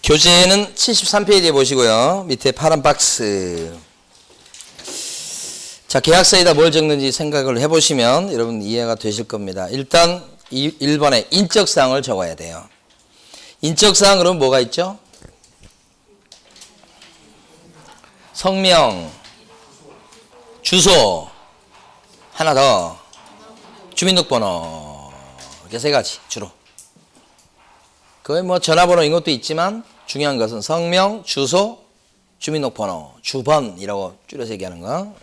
교재는 73페이지에 보시고요. 밑에 파란 박스. 자, 계약서에다 뭘 적는지 생각을 해보시면 여러분 이해가 되실 겁니다. 일단 1번에 인적사항을 적어야 돼요. 인적사항 그러면 뭐가 있죠? 성명, 주소, 하나 더, 주민등록번호. 이렇게 세 가지 주로. 거의 뭐 전화번호 이런 것도 있지만 중요한 것은 성명, 주소, 주민등록번호, 주번이라고 줄여서 얘기하는 거.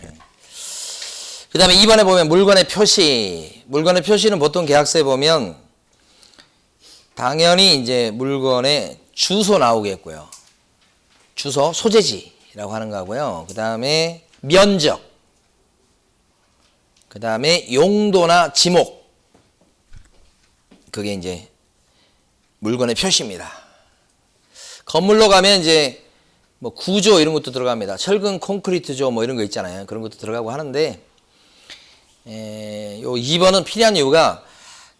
그 다음에 2번에 보면 물건의 표시. 물건의 표시는 보통 계약서에 보면 당연히 이제 물건의 주소 나오겠고요. 주소, 소재지라고 하는 거고요. 그 다음에 면적. 그 다음에 용도나 지목. 그게 이제 물건의 표시입니다. 건물로 가면 이제 뭐 구조 이런 것도 들어갑니다. 철근 콘크리트조 뭐 이런 거 있잖아요. 그런 것도 들어가고 하는데, 요 2번은 필요한 이유가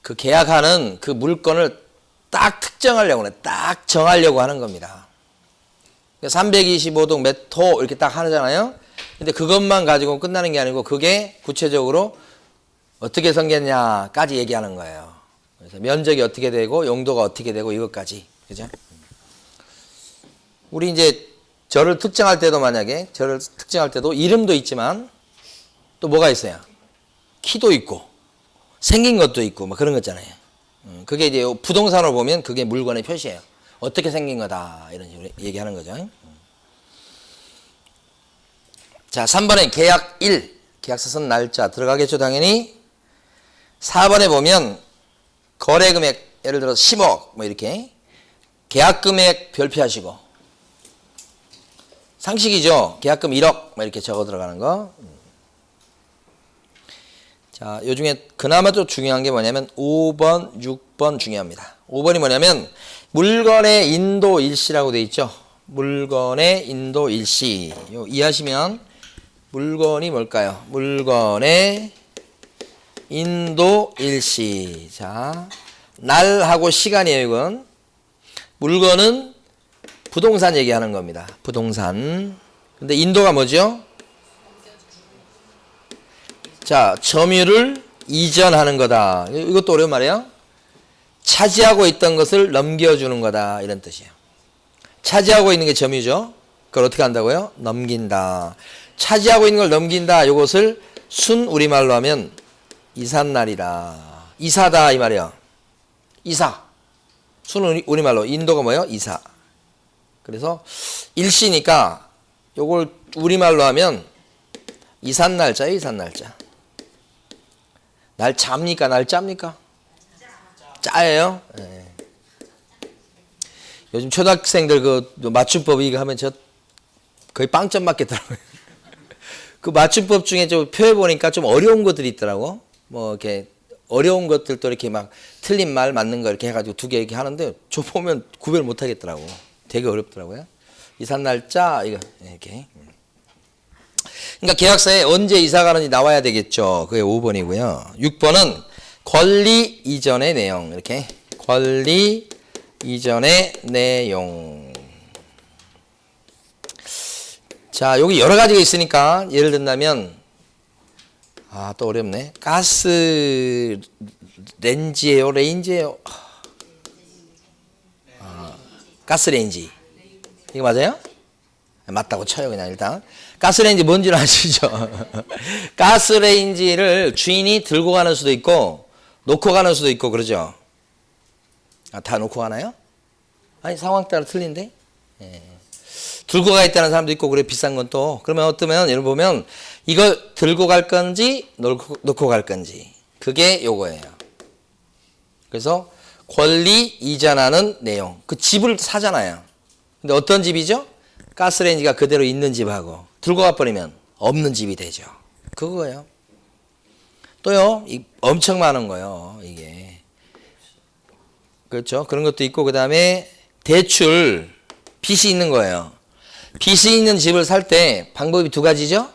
그 계약하는 그 물건을 딱 특정하려고 해. 딱 정하려고 하는 겁니다. 325동 몇 호 이렇게 딱 하잖아요. 근데 그것만 가지고 끝나는 게 아니고 그게 구체적으로 어떻게 생겼냐까지 얘기하는 거예요. 그래서 면적이 어떻게 되고 용도가 어떻게 되고 이것까지. 그죠? 우리 이제 저를 특정할 때도 만약에 저를 특정할 때도 이름도 있지만 또 뭐가 있어요? 키도 있고 생긴 것도 있고 뭐 그런 거 있잖아요. 그게 이제 부동산으로 보면 그게 물건의 표시예요. 어떻게 생긴 거다 이런 식으로 얘기하는 거죠. 자, 3번에 계약 1 계약서 쓴 날짜 들어가겠죠 당연히. 4번에 보면 거래 금액 예를 들어 10억 뭐 이렇게 계약 금액 별표하시고 상식이죠. 계약금 1억 뭐 이렇게 적어 들어가는 거. 자, 요 중에 그나마 좀 중요한 게 뭐냐면 5번, 6번 중요합니다. 5번이 뭐냐면 물건의 인도 일시라고 돼 있죠. 물건의 인도 일시. 요 이해하시면 물건이 뭘까요? 물건의 인도 일시. 자, 날하고 시간이에요, 이건. 물건은 부동산 얘기하는 겁니다. 부동산. 근데 인도가 뭐죠? 자, 점유를 이전하는 거다. 이것도 어려운 말이에요. 차지하고 있던 것을 넘겨주는 거다. 이런 뜻이에요. 차지하고 있는 게 점유죠. 그걸 어떻게 한다고요? 넘긴다. 차지하고 있는 걸 넘긴다. 이것을 순 우리말로 하면 이삿날이라. 이사다 이 말이에요. 이사. 순 우리말로 인도가 뭐예요? 이사. 그래서 일시니까 요걸 우리말로 하면 이삿날짜예요. 이삿날짜. 날짜입니까? 날짜입니까? 짜예요. 네. 요즘 초등학생들 그 맞춤법 이거 하면 저 거의 빵점 맞겠더라고요. 그 맞춤법 중에 좀 표해 보니까 좀 어려운 것들이 있더라고. 뭐 이렇게 어려운 것들도 이렇게 막 틀린 말 맞는 거 이렇게 해가지고 두 개 이렇게 하는데 저 보면 구별 못 하겠더라고. 되게 어렵더라고요. 이삿날짜 이거 이렇게. 그러니까 계약서에 언제 이사 가는지 나와야 되겠죠. 그게 5번이고요. 6번은 권리 이전의 내용. 이렇게 권리 이전의 내용. 자, 여기 여러 가지가 있으니까 예를 든다면 또 어렵네. 가스 렌지예요, 레인지예요? 가스 레인지. 이거 맞아요? 맞다고 쳐요, 그냥 일단. 가스레인지 뭔지는 아시죠? 가스레인지를 주인이 들고 가는 수도 있고 놓고 가는 수도 있고 그러죠. 다 놓고 가나요? 아니, 상황 따라 틀린데. 예. 들고 가 있다는 사람도 있고 그래. 비싼 건 또. 그러면 어떠면 여러분 보면 이걸 들고 갈 건지 놓고 갈 건지 그게 요거예요. 그래서 권리 이전하는 내용. 그 집을 사잖아요. 근데 어떤 집이죠? 가스레인지가 그대로 있는 집하고 들고 가버리면 없는 집이 되죠. 그거예요. 또요, 엄청 많은 거요, 이게. 그렇죠. 그런 것도 있고, 그 다음에 대출, 빚이 있는 거예요. 빚이 있는 집을 살 때 방법이 두 가지죠.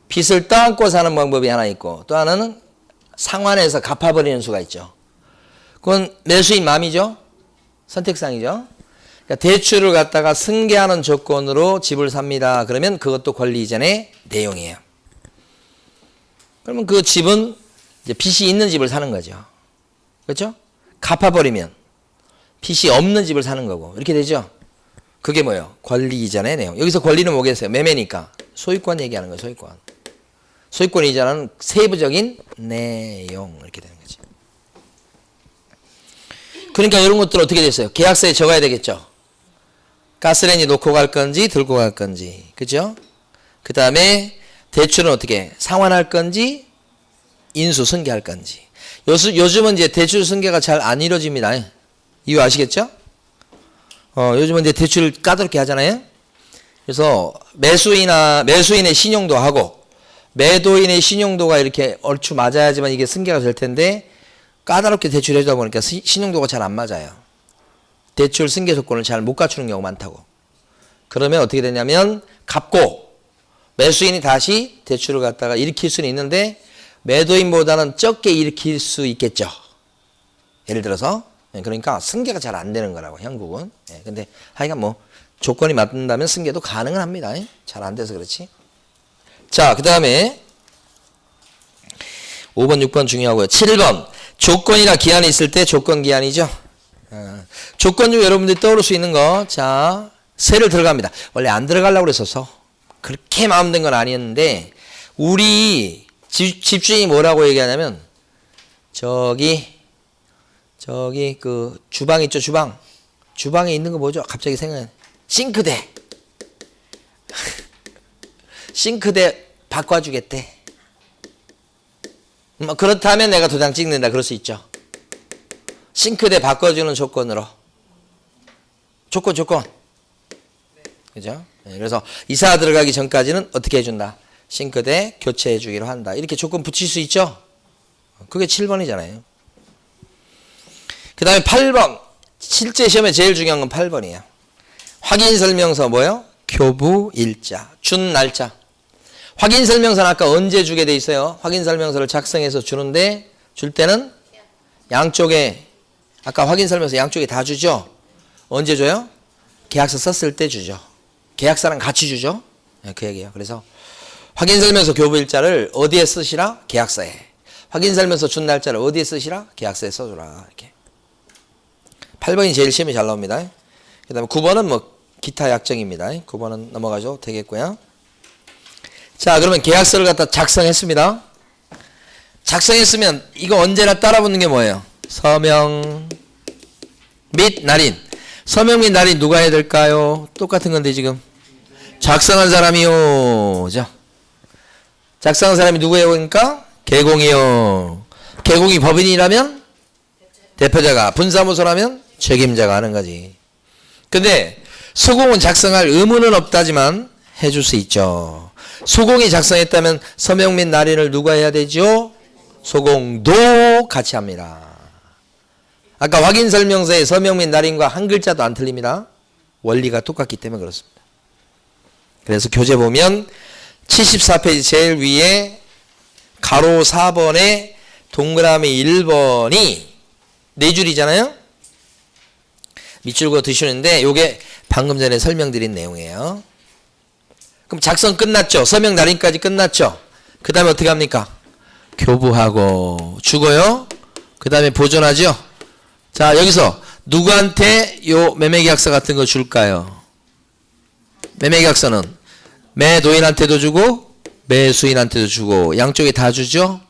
빚을 떠안고 사는 방법이 하나 있고, 또 하나는 상환해서 갚아버리는 수가 있죠. 그건 매수인 마음이죠. 선택사항이죠. 그러니까 대출을 갖다가 승계하는 조건으로 집을 삽니다. 그러면 그것도 권리 이전의 내용이에요. 그러면 그 집은 이제 빚이 있는 집을 사는 거죠. 그렇죠? 갚아버리면 빚이 없는 집을 사는 거고 이렇게 되죠. 그게 뭐예요? 권리 이전의 내용. 여기서 권리는 뭐겠어요? 매매니까 소유권 얘기하는 거예요. 소유권. 소유권 이전하는 세부적인 내용 이렇게 되는 거죠. 그러니까 이런 것들 어떻게 됐어요? 계약서에 적어야 되겠죠. 가스레인지 놓고 갈 건지 들고 갈 건지, 그죠? 그 다음에 대출은 어떻게 상환할 건지 인수 승계할 건지. 요즘은 이제 대출 승계가 잘 안 이루어집니다. 이유 아시겠죠? 요즘은 이제 대출 까다롭게 하잖아요. 그래서 매수인의 신용도 하고 매도인의 신용도가 이렇게 얼추 맞아야지만 이게 승계가 될 텐데 까다롭게 대출해주다 보니까 신용도가 잘 안 맞아요. 대출 승계 조건을 잘 못 갖추는 경우가 많다고. 그러면 어떻게 되냐면 갚고 매수인이 다시 대출을 갖다가 일으킬 수는 있는데 매도인보다는 적게 일으킬 수 있겠죠. 예를 들어서 그러니까 승계가 잘 안 되는 거라고 형국은. 근데 하여간 뭐 조건이 맞는다면 승계도 가능은 합니다. 잘 안 돼서 그렇지. 자, 그 다음에 5번 6번 중요하고요. 7번 조건이나 기한이 있을 때 조건 기한이죠. 조건 중 여러분들이 떠오를 수 있는 거, 자, 세를 들어갑니다. 원래 안 들어가려고 그랬어서 그렇게 마음된 건 아니었는데 우리 집주인이 뭐라고 얘기하냐면 저기 그 주방 있죠. 주방에 있는 거 뭐죠? 갑자기 생각나네. 싱크대 싱크대 바꿔주겠대. 그렇다면 내가 도장 찍는다 그럴 수 있죠. 싱크대 바꿔주는 조건으로. 조건. 그죠? 그래서 이사 들어가기 전까지는 어떻게 해준다? 싱크대 교체해 주기로 한다. 이렇게 조건 붙일 수 있죠? 그게 7번이잖아요. 그 다음에 8번. 실제 시험에 제일 중요한 건 8번이에요. 확인설명서 뭐요? 교부일자. 준 날짜. 확인설명서는 아까 언제 주게 돼 있어요? 확인설명서를 작성해서 주는데 줄 때는 양쪽에 아까 확인설명서 양쪽에 다 주죠? 언제 줘요? 계약서 썼을 때 주죠. 계약서랑 같이 주죠? 그 얘기예요. 그래서 확인설명서 교부일자를 어디에 쓰시라? 계약서에. 확인설명서 준 날짜를 어디에 쓰시라? 계약서에 써주라. 이렇게. 8번이 제일 시험이 잘 나옵니다. 그 다음에 9번은 뭐 기타 약정입니다. 9번은 넘어가죠. 되겠고요. 자, 그러면 계약서를 갖다 작성했습니다. 작성했으면 이거 언제나 따라붙는 게 뭐예요? 서명 및 날인. 서명 및 날인 누가 해야 될까요? 똑같은 건데 지금 작성한 사람이요. 작성한 사람이 누구예요? 그러니까 개공이요. 개공이 법인이라면 대표자가, 분사무소라면 책임자가 하는 거지. 근데 소공은 작성할 의무는 없다지만 해줄 수 있죠. 소공이 작성했다면 서명 및 날인을 누가 해야 되죠? 소공도 같이 합니다. 아까 확인설명서에 서명 및 날인과 한 글자도 안 틀립니다. 원리가 똑같기 때문에 그렇습니다. 그래서 교재 보면 74페이지 제일 위에 가로 4번에 동그라미 1번이 4줄이잖아요. 밑줄 그어 드시는데 요게 방금 전에 설명드린 내용이에요. 그럼 작성 끝났죠? 서명 날인까지 끝났죠? 그 다음에 어떻게 합니까? 교부하고 주고요. 그 다음에 보존하죠? 자, 여기서 누구한테 요 매매계약서 같은 거 줄까요? 매매계약서는 매도인한테도 주고 매수인한테도 주고 양쪽에 다 주죠?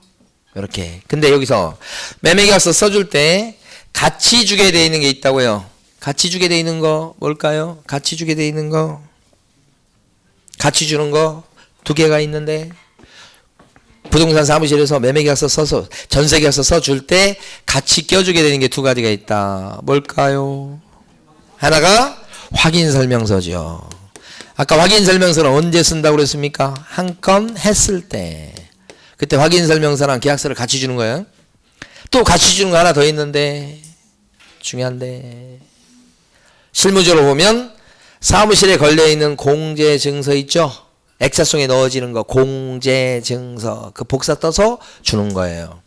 이렇게. 근데 여기서 매매계약서 써줄 때 같이 주게 돼 있는 게 있다고요. 같이 주게 돼 있는 거 뭘까요? 같이 주게 돼 있는 거, 같이 주는 거 두 개가 있는데 부동산 사무실에서 매매계약서 써서 전세계약서 써줄 때 같이 껴주게 되는 게 두 가지가 있다. 뭘까요? 하나가 확인설명서죠. 아까 확인설명서는 언제 쓴다고 그랬습니까? 한 건 했을 때. 그때 확인설명서랑 계약서를 같이 주는 거예요. 또 같이 주는 거 하나 더 있는데 중요한데 실무적으로 보면 사무실에 걸려있는 공제증서 있죠? 액자송에 넣어지는 거 공제증서 그 복사 떠서 주는 거예요.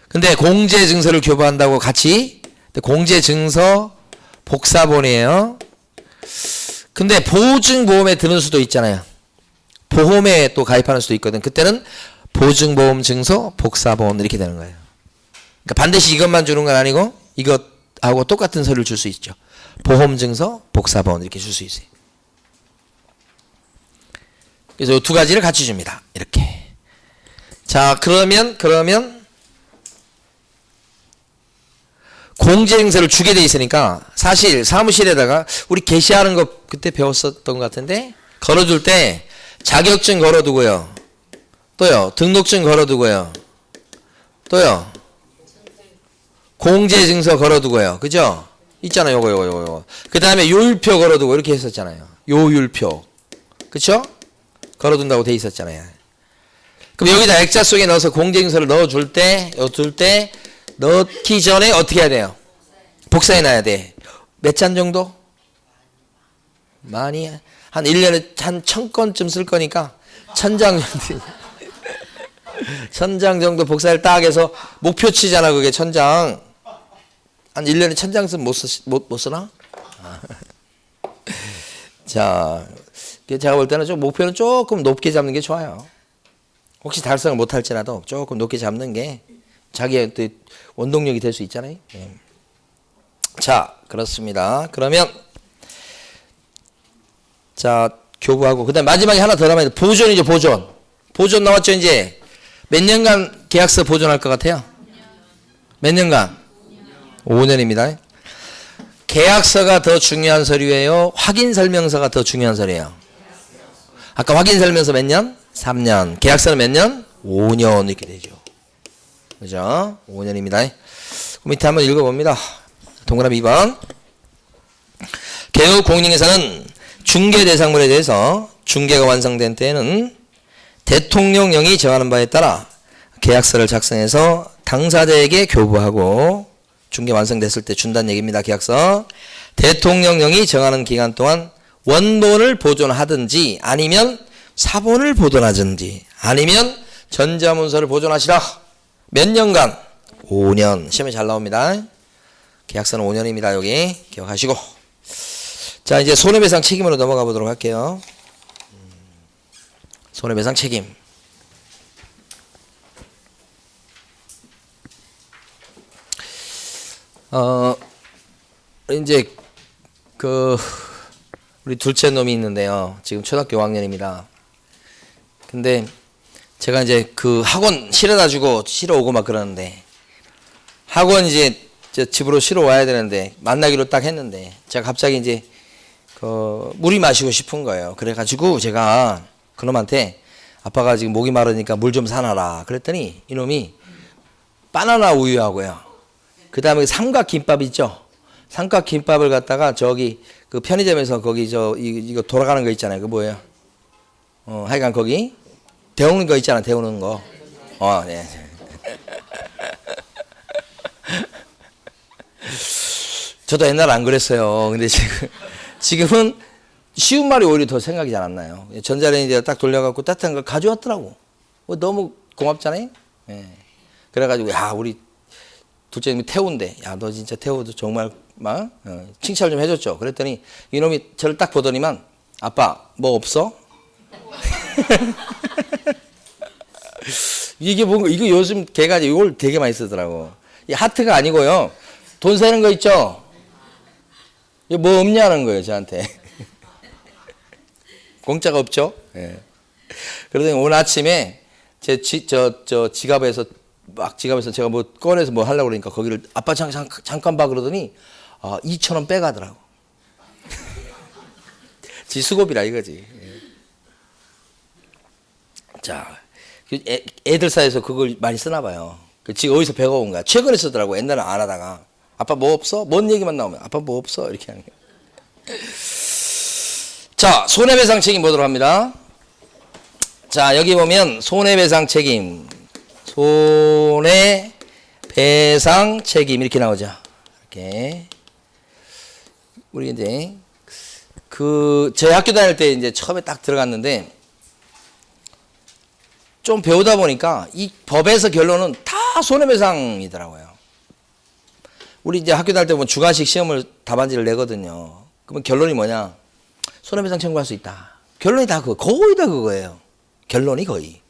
근데 공제증서를 교부한다고 같이 공제증서 복사본이에요. 근데 보증보험에 드는 수도 있잖아요. 보험에 또 가입하는 수도 있거든. 그때는 보증보험 증서 복사본 이렇게 되는 거예요. 그러니까 반드시 이것만 주는 건 아니고 이것하고 똑같은 서류를 줄 수 있죠. 보험 증서 복사본 이렇게 줄 수 있어요. 그래서 이 두 가지를 같이 줍니다. 이렇게. 자, 그러면 공제증서를 주게 돼 있으니까 사실 사무실에다가 우리 게시하는 거 그때 배웠었던 것 같은데 걸어둘 때 자격증 걸어두고요. 또요. 등록증 걸어두고요. 또요. 공제증서 걸어두고요. 그죠? 있잖아요. 요거. 그 다음에 요율표 걸어두고 이렇게 했었잖아요. 요율표. 그쵸? 걸어둔다고 돼 있었잖아요. 그럼 여기다 액자 속에 넣어서 공제증서를 넣어줄 때, 넣기 전에 어떻게 해야 돼요? 복사해 놔야 돼. 몇 잔 정도? 많이 한 1년에 한 1000건쯤 쓸 거니까 1000장 정도 1000장 정도 복사를 딱 해서 목표치잖아. 그게 1000장. 한 1년에 1000장 쓰면 못 쓰나? 자, 제가 볼 때는 좀 목표는 조금 높게 잡는 게 좋아요. 혹시 달성을 못 할지라도 조금 높게 잡는 게 자기의 또 원동력이 될 수 있잖아요. 네. 자, 그렇습니다. 그러면 자, 교부하고 그다음 마지막에 하나 더 남아야 돼. 보존이죠, 보존. 보존 나왔죠, 이제. 몇 년간 계약서 보존할 것 같아요? 몇 년간? 5년입니다. 계약서가 더 중요한 서류예요? 확인 설명서가 더 중요한 서류예요? 아까 확인 설명서 몇 년? 3년. 계약서는 몇 년? 5년 이렇게 되죠. 그죠? 5년입니다. 그 밑에 한번 읽어봅니다. 동그라미 2번. 개업 공인중개사는 중개 대상물에 대해서 중개가 완성된 때에는 대통령령이 정하는 바에 따라 계약서를 작성해서 당사자에게 교부하고 중개 완성됐을 때 준다는 얘기입니다. 계약서. 대통령령이 정하는 기간 동안 원본을 보존하든지 아니면 사본을 보존하든지 아니면 전자문서를 보존하시라. 몇 년간? 5년. 시험에 잘 나옵니다. 계약서는 5년입니다. 여기 기억하시고. 자, 이제 손해배상 책임으로 넘어가 보도록 할게요. 손해배상 책임. 이제 우리 둘째 놈이 있는데요. 지금 초등학교 5학년입니다. 근데 제가 이제 학원 실어다 주고 실어 오고 막 그러는데 학원 이제 집으로 실어 와야 되는데 만나기로 딱 했는데 제가 갑자기 이제 물이 마시고 싶은 거예요. 그래가지고 제가 그놈한테 아빠가 지금 목이 마르니까 물 좀 사놔라. 그랬더니 이놈이 바나나 우유하고요. 그 다음에 삼각김밥 있죠? 삼각김밥을 갖다가 저기 편의점에서 거기 이거 돌아가는 거 있잖아요. 그 뭐예요? 하여간 거기 데우는 거 있잖아. 데우는 거. 네. 저도 옛날에 안 그랬어요. 근데 지금은 쉬운 말이 오히려 더 생각이 잘 안 나요. 전자레인지에 딱 돌려갖고 따뜻한 걸 가져왔더라고. 너무 고맙잖아요. 네. 그래가지고 우리 둘째님이 태우인데 너 진짜 태우도 정말 막 칭찬을 좀 해줬죠. 그랬더니 이놈이 저를 딱 보더니만 아빠 뭐 없어? 이게 뭔가 이거 요즘 걔가 이걸 되게 많이 쓰더라고. 이 하트가 아니고요. 돈 세는 거 있죠? 이거 뭐 없냐는 거예요, 저한테. 공짜가 없죠? 예. 그러더니 오늘 아침에 제 지갑에서 제가 뭐 꺼내서 뭐 하려고 그러니까 거기를 아빠 잠깐 봐 그러더니 2,000원 빼가더라고. 지 수고비라 이거지. 예. 자, 애들 사이에서 그걸 많이 쓰나 봐요. 지금 어디서 배워온 거야. 최근에 쓰더라고. 옛날에 안 하다가. 아빠 뭐 없어? 뭔 얘기만 나오면 아빠 뭐 없어? 이렇게 하는 거예요. 자, 손해배상 책임 보도록 합니다. 자, 여기 보면 손해배상 책임. 손해배상 책임 이렇게 나오죠. 이렇게. 우리 이제 저희 학교 다닐 때 이제 처음에 딱 들어갔는데 좀 배우다 보니까 이 법에서 결론은 다 손해배상이더라고요. 우리 이제 학교 다닐 때 보면 주관식 시험을 답안지를 내거든요. 그러면 결론이 뭐냐? 손해배상 청구할 수 있다. 결론이 다 거의 다 그거예요. 결론이 거의.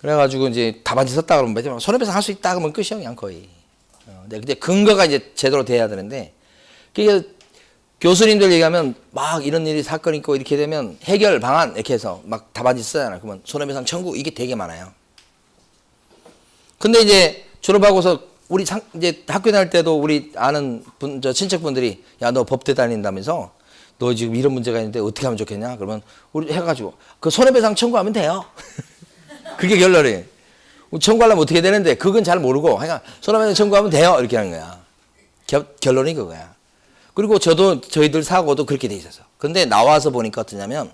그래가지고 이제 답안지 썼다 그러면 손해배상 할 수 있다 그러면 끝이야 그냥 거의. 근데 근거가 이제 제대로 돼야 되는데 그게 교수님들 얘기하면 막 이런 일이 사건이 있고 이렇게 되면 해결 방안 이렇게 해서 막 답안지 쓰잖아요. 그러면 손해배상 청구 이게 되게 많아요. 근데 이제 졸업하고서 우리 이제 학교 다닐 때도 우리 아는 분, 저 친척분들이 야, 너 법대 다닌다면서 너 지금 이런 문제가 있는데 어떻게 하면 좋겠냐? 그러면 우리 해가지고 그 손해배상 청구하면 돼요. 그게 결론이에요. 청구하려면 어떻게 되는데 그건 잘 모르고 그냥 손해배상 청구하면 돼요. 이렇게 하는 거야. 결론이 그거야. 그리고 저희들 사고도 그렇게 돼 있어서. 근데 나와서 보니까 어떠냐면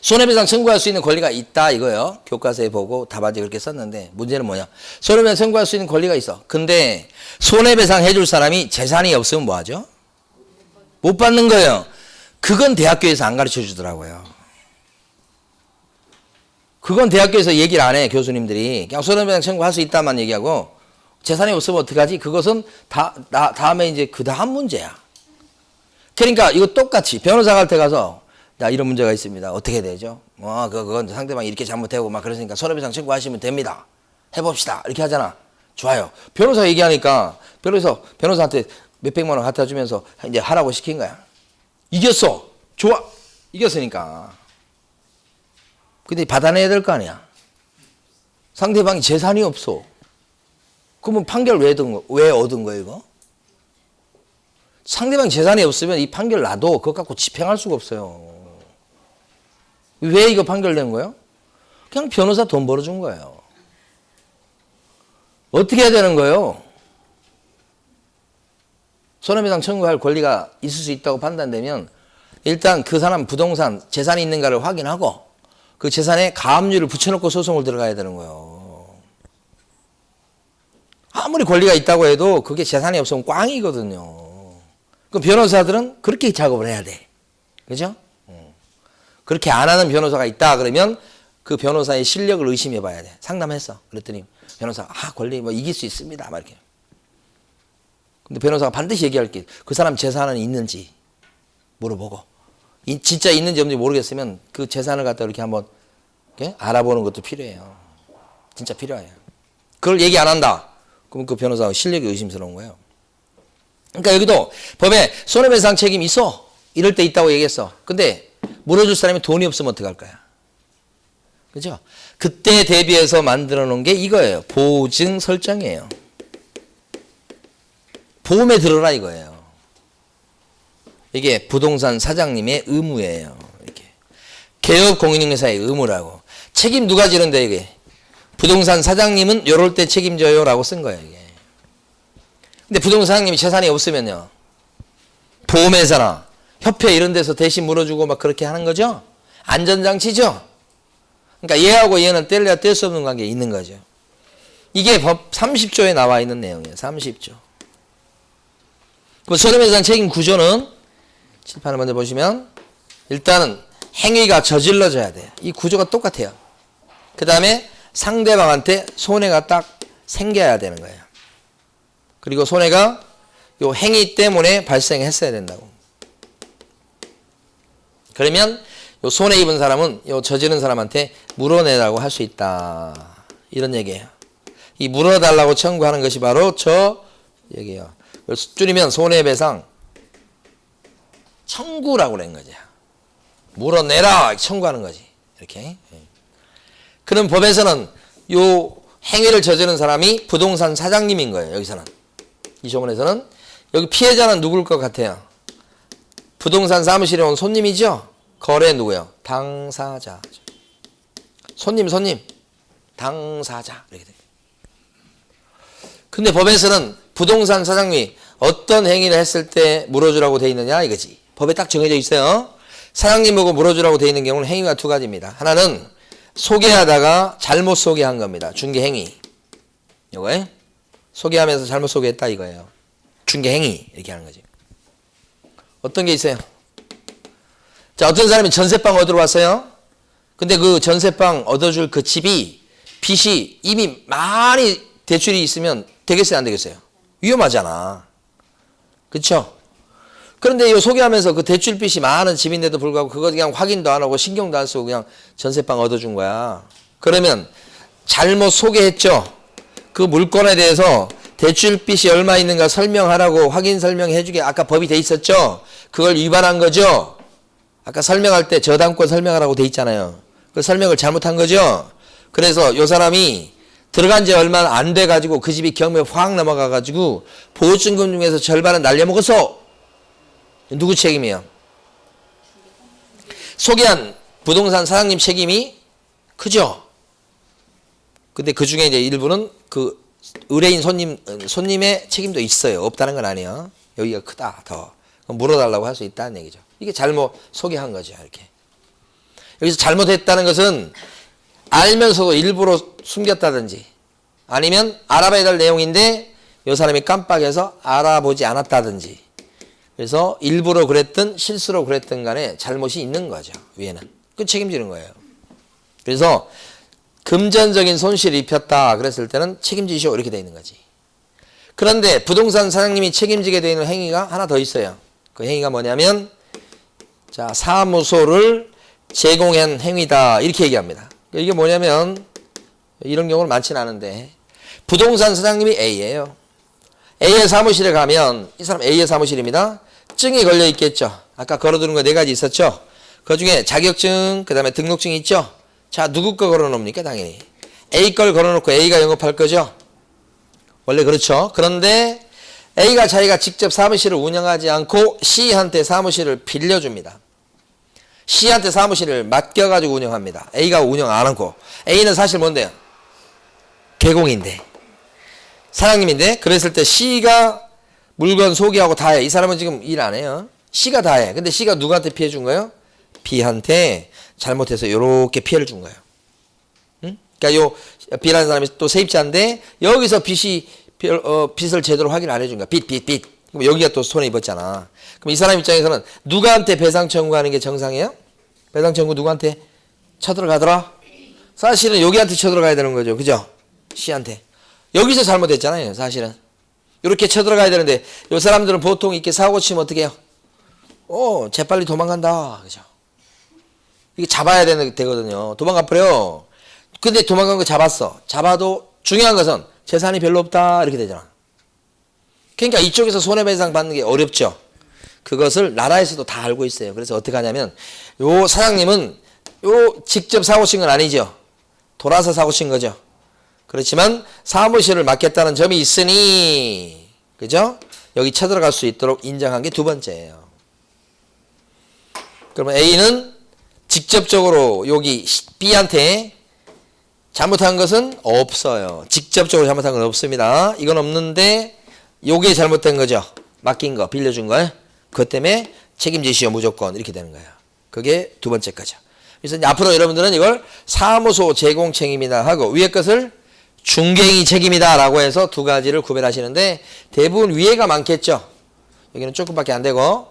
손해배상 청구할 수 있는 권리가 있다 이거예요. 교과서에 보고 답안지 그렇게 썼는데 문제는 뭐냐. 손해배상 청구할 수 있는 권리가 있어. 근데 손해배상 해줄 사람이 재산이 없으면 뭐하죠? 못 받는 거예요. 그건 대학교에서 안 가르쳐 주더라고요. 그건 대학교에서 얘기를 안 해 교수님들이. 그냥 손해배상 청구할 수 있다만 얘기하고 재산이 없으면 어떡하지? 그것은 다음에 이제 그 다음 문제야. 그러니까 이거 똑같이 변호사 갈 때 가서 야, 이런 문제가 있습니다. 어떻게 해야 되죠? 그건 상대방이 이렇게 잘못하고 막 그러니까 손해배상 청구하시면 됩니다. 해봅시다. 이렇게 하잖아. 좋아요. 변호사 얘기하니까 변호사한테 몇백만 원 갖다 주면서 이제 하라고 시킨 거야. 이겼어. 좋아. 이겼으니까. 근데 받아내야 될 거 아니야. 상대방이 재산이 없어. 그러면 판결 왜 얻은 거예요, 이거? 상대방 재산이 없으면 이 판결 놔도 그거 갖고 집행할 수가 없어요. 왜 이거 판결 낸 거예요? 그냥 변호사 돈 벌어준 거예요. 어떻게 해야 되는 거예요? 손해배상 청구할 권리가 있을 수 있다고 판단되면 일단 그 사람 부동산 재산이 있는가를 확인하고 그 재산에 가압류를 붙여놓고 소송을 들어가야 되는 거예요. 아무리 권리가 있다고 해도 그게 재산이 없으면 꽝이거든요. 그럼 변호사들은 그렇게 작업을 해야 돼. 그죠? 그렇게 안 하는 변호사가 있다 그러면 그 변호사의 실력을 의심해 봐야 돼. 상담했어. 그랬더니 변호사가 권리 뭐 이길 수 있습니다. 막 이렇게. 근데 변호사가 반드시 얘기할 게 그 사람 재산은 있는지 물어보고 진짜 있는지 없는지 모르겠으면 그 재산을 갖다 이렇게 한번 이렇게 알아보는 것도 필요해요. 진짜 필요해요. 그걸 얘기 안 한다. 그럼 그 변호사가 실력이 의심스러운 거예요. 그러니까 여기도 법에 손해배상 책임이 있어. 이럴 때 있다고 얘기했어. 근데 물어줄 사람이 돈이 없으면 어떡할 거야? 그죠? 그때 대비해서 만들어 놓은 게 이거예요. 보증 설정이에요. 보험에 들어라 이거예요. 이게 부동산 사장님의 의무예요. 이렇게. 개업 공인중개사의 의무라고. 책임 누가 지는데 이게? 부동산 사장님은 요럴 때 책임져요 라고 쓴 거예요. 이게. 근데 부동산 사장님이 재산이 없으면요. 보험회사나 협회 이런 데서 대신 물어주고 막 그렇게 하는 거죠. 안전장치죠. 그러니까 얘하고 얘는 뗄래야 뗄 수 없는 관계에 있는 거죠. 이게 법 30조에 나와 있는 내용이에요. 30조. 그 손해배상 책임 구조는 칠판을 먼저 보시면 일단은 행위가 저질러져야 돼요. 이 구조가 똑같아요. 그 다음에 상대방한테 손해가 딱 생겨야 되는 거예요. 그리고 손해가 요 행위 때문에 발생했어야 된다고. 그러면 요 손해 입은 사람은 요 저지른 사람한테 물어내라고 할 수 있다. 이런 얘기예요. 이 물어달라고 청구하는 것이 바로 저 얘기예요. 줄이면 손해배상 청구라고 그런 거죠. 물어내라 청구하는 거지. 이렇게. 그럼 법에서는 요 행위를 저지른 사람이 부동산 사장님인 거예요. 여기서는. 이 조문에서는 여기 피해자는 누굴 것 같아요? 부동산 사무실에 온 손님이죠? 거래 누구예요? 당사자. 손님. 당사자. 이렇게 돼요. 근데 법에서는 부동산 사장님이 어떤 행위를 했을 때 물어주라고 돼 있느냐 이거지. 법에 딱 정해져 있어요. 사장님 보고 물어주라고 돼 있는 경우는 행위가 두 가지입니다. 하나는 소개하다가 잘못 소개한 겁니다. 중개행위. 요거에 소개하면서 잘못 소개했다 이거예요. 중개행위 이렇게 하는 거지. 어떤 게 있어요? 자, 어떤 사람이 전세방 얻으러 왔어요. 근데 그 전세방 얻어줄 그 집이 빚이 이미 많이 대출이 있으면 되겠어요, 안 되겠어요? 위험하잖아. 그쵸? 그런데 이 소개하면서 그 대출빚이 많은 집인데도 불구하고 그거 그냥 확인도 안 하고 신경도 안 쓰고 그냥 전세방 얻어준 거야. 그러면 잘못 소개했죠? 그 물건에 대해서 대출빚이 얼마 있는가 설명하라고 확인 설명해주게 아까 법이 돼 있었죠? 그걸 위반한 거죠? 아까 설명할 때 저당권 설명하라고 돼 있잖아요. 그 설명을 잘못한 거죠? 그래서 요 사람이 들어간 지 얼마 안 돼가지고 그 집이 경매 확 넘어가가지고 보증금 중에서 절반은 날려먹었어. 누구 책임이에요? 소개한 부동산 사장님 책임이 크죠? 근데 그 중에 이제 일부는 그 의뢰인 손님의 책임도 있어요. 없다는 건 아니에요. 여기가 크다, 더. 물어달라고 할 수 있다는 얘기죠. 이게 잘못 소개한 거죠, 이렇게. 여기서 잘못했다는 것은 알면서도 일부러 숨겼다든지 아니면 알아봐야 될 내용인데 이 사람이 깜빡해서 알아보지 않았다든지 그래서 일부러 그랬든 실수로 그랬든 간에 잘못이 있는 거죠. 위에는. 그 책임지는 거예요. 그래서 금전적인 손실을 입혔다 그랬을 때는 책임지시오 이렇게 돼 있는 거지. 그런데 부동산 사장님이 책임지게 되어 있는 행위가 하나 더 있어요. 그 행위가 뭐냐면 자 사무소를 제공한 행위다 이렇게 얘기합니다. 이게 뭐냐면 이런 경우는 많지는 않은데 부동산 사장님이 A예요. A의 사무실에 가면 이 사람 A의 사무실입니다. 증이 걸려 있겠죠. 아까 걸어두는 거 4가지 있었죠. 그 중에 자격증 그 다음에 등록증이 있죠. 자 누구 거 걸어놓습니까? 당연히 A 걸 걸어놓고 A가 영업할 거죠. 원래 그렇죠. 그런데 A가 자기가 직접 사무실을 운영하지 않고 C한테 사무실을 빌려줍니다. C한테 사무실을 맡겨가지고 운영합니다. A가 운영 안 하고 A는 사실 뭔데요? 개공인데 사장님인데 그랬을 때 C가 물건 소개하고 다 해. 이 사람은 지금 일 안 해요. C가 다 해. 근데 C가 누구한테 피해 준 거예요? B한테 잘못해서 이렇게 피해를 준 거예요. 응? 그러니까 요 B라는 사람이 또 세입자인데 여기서 빚을 제대로 확인 안 해준 거야. 빚. 그럼 여기가 또 손해 입었잖아. 그럼 이 사람 입장에서는 누구한테 배상 청구하는 게 정상이에요? 배상 청구 누구한테 쳐들어가더라? 사실은 여기한테 쳐들어가야 되는 거죠. 그죠? C한테. 여기서 잘못했잖아요. 사실은. 이렇게 쳐들어가야 되는데 이 사람들은 보통 이렇게 사고 치면 어떻게 해요? 재빨리 도망간다. 그죠? 이게 잡아야 되거든요. 도망가 버려. 근데 도망간 거 잡았어. 잡아도 중요한 것은 재산이 별로 없다. 이렇게 되잖아. 그러니까 이쪽에서 손해배상 받는 게 어렵죠. 그것을 나라에서도 다 알고 있어요. 그래서 어떻게 하냐면 요 사장님은 요 직접 사고 친 건 아니죠. 돌아서 사고 친 거죠. 그렇지만 사무실을 맡겠다는 점이 있으니 그죠? 여기 쳐들어갈 수 있도록 인정한 게 두 번째예요. 그러면 A는 직접적으로 여기 B한테 잘못한 것은 없어요. 직접적으로 잘못한 건 없습니다. 이건 없는데 요게 잘못된 거죠. 맡긴 거, 빌려준 거. 그것 때문에 책임지시오 무조건 이렇게 되는 거예요. 그게 두 번째 거죠. 그래서 이제 앞으로 여러분들은 이걸 사무소 제공 책임이다 하고 위에 것을 중개인이 책임이다 라고 해서 두 가지를 구별하시는데 대부분 위에가 많겠죠. 여기는 조금밖에 안 되고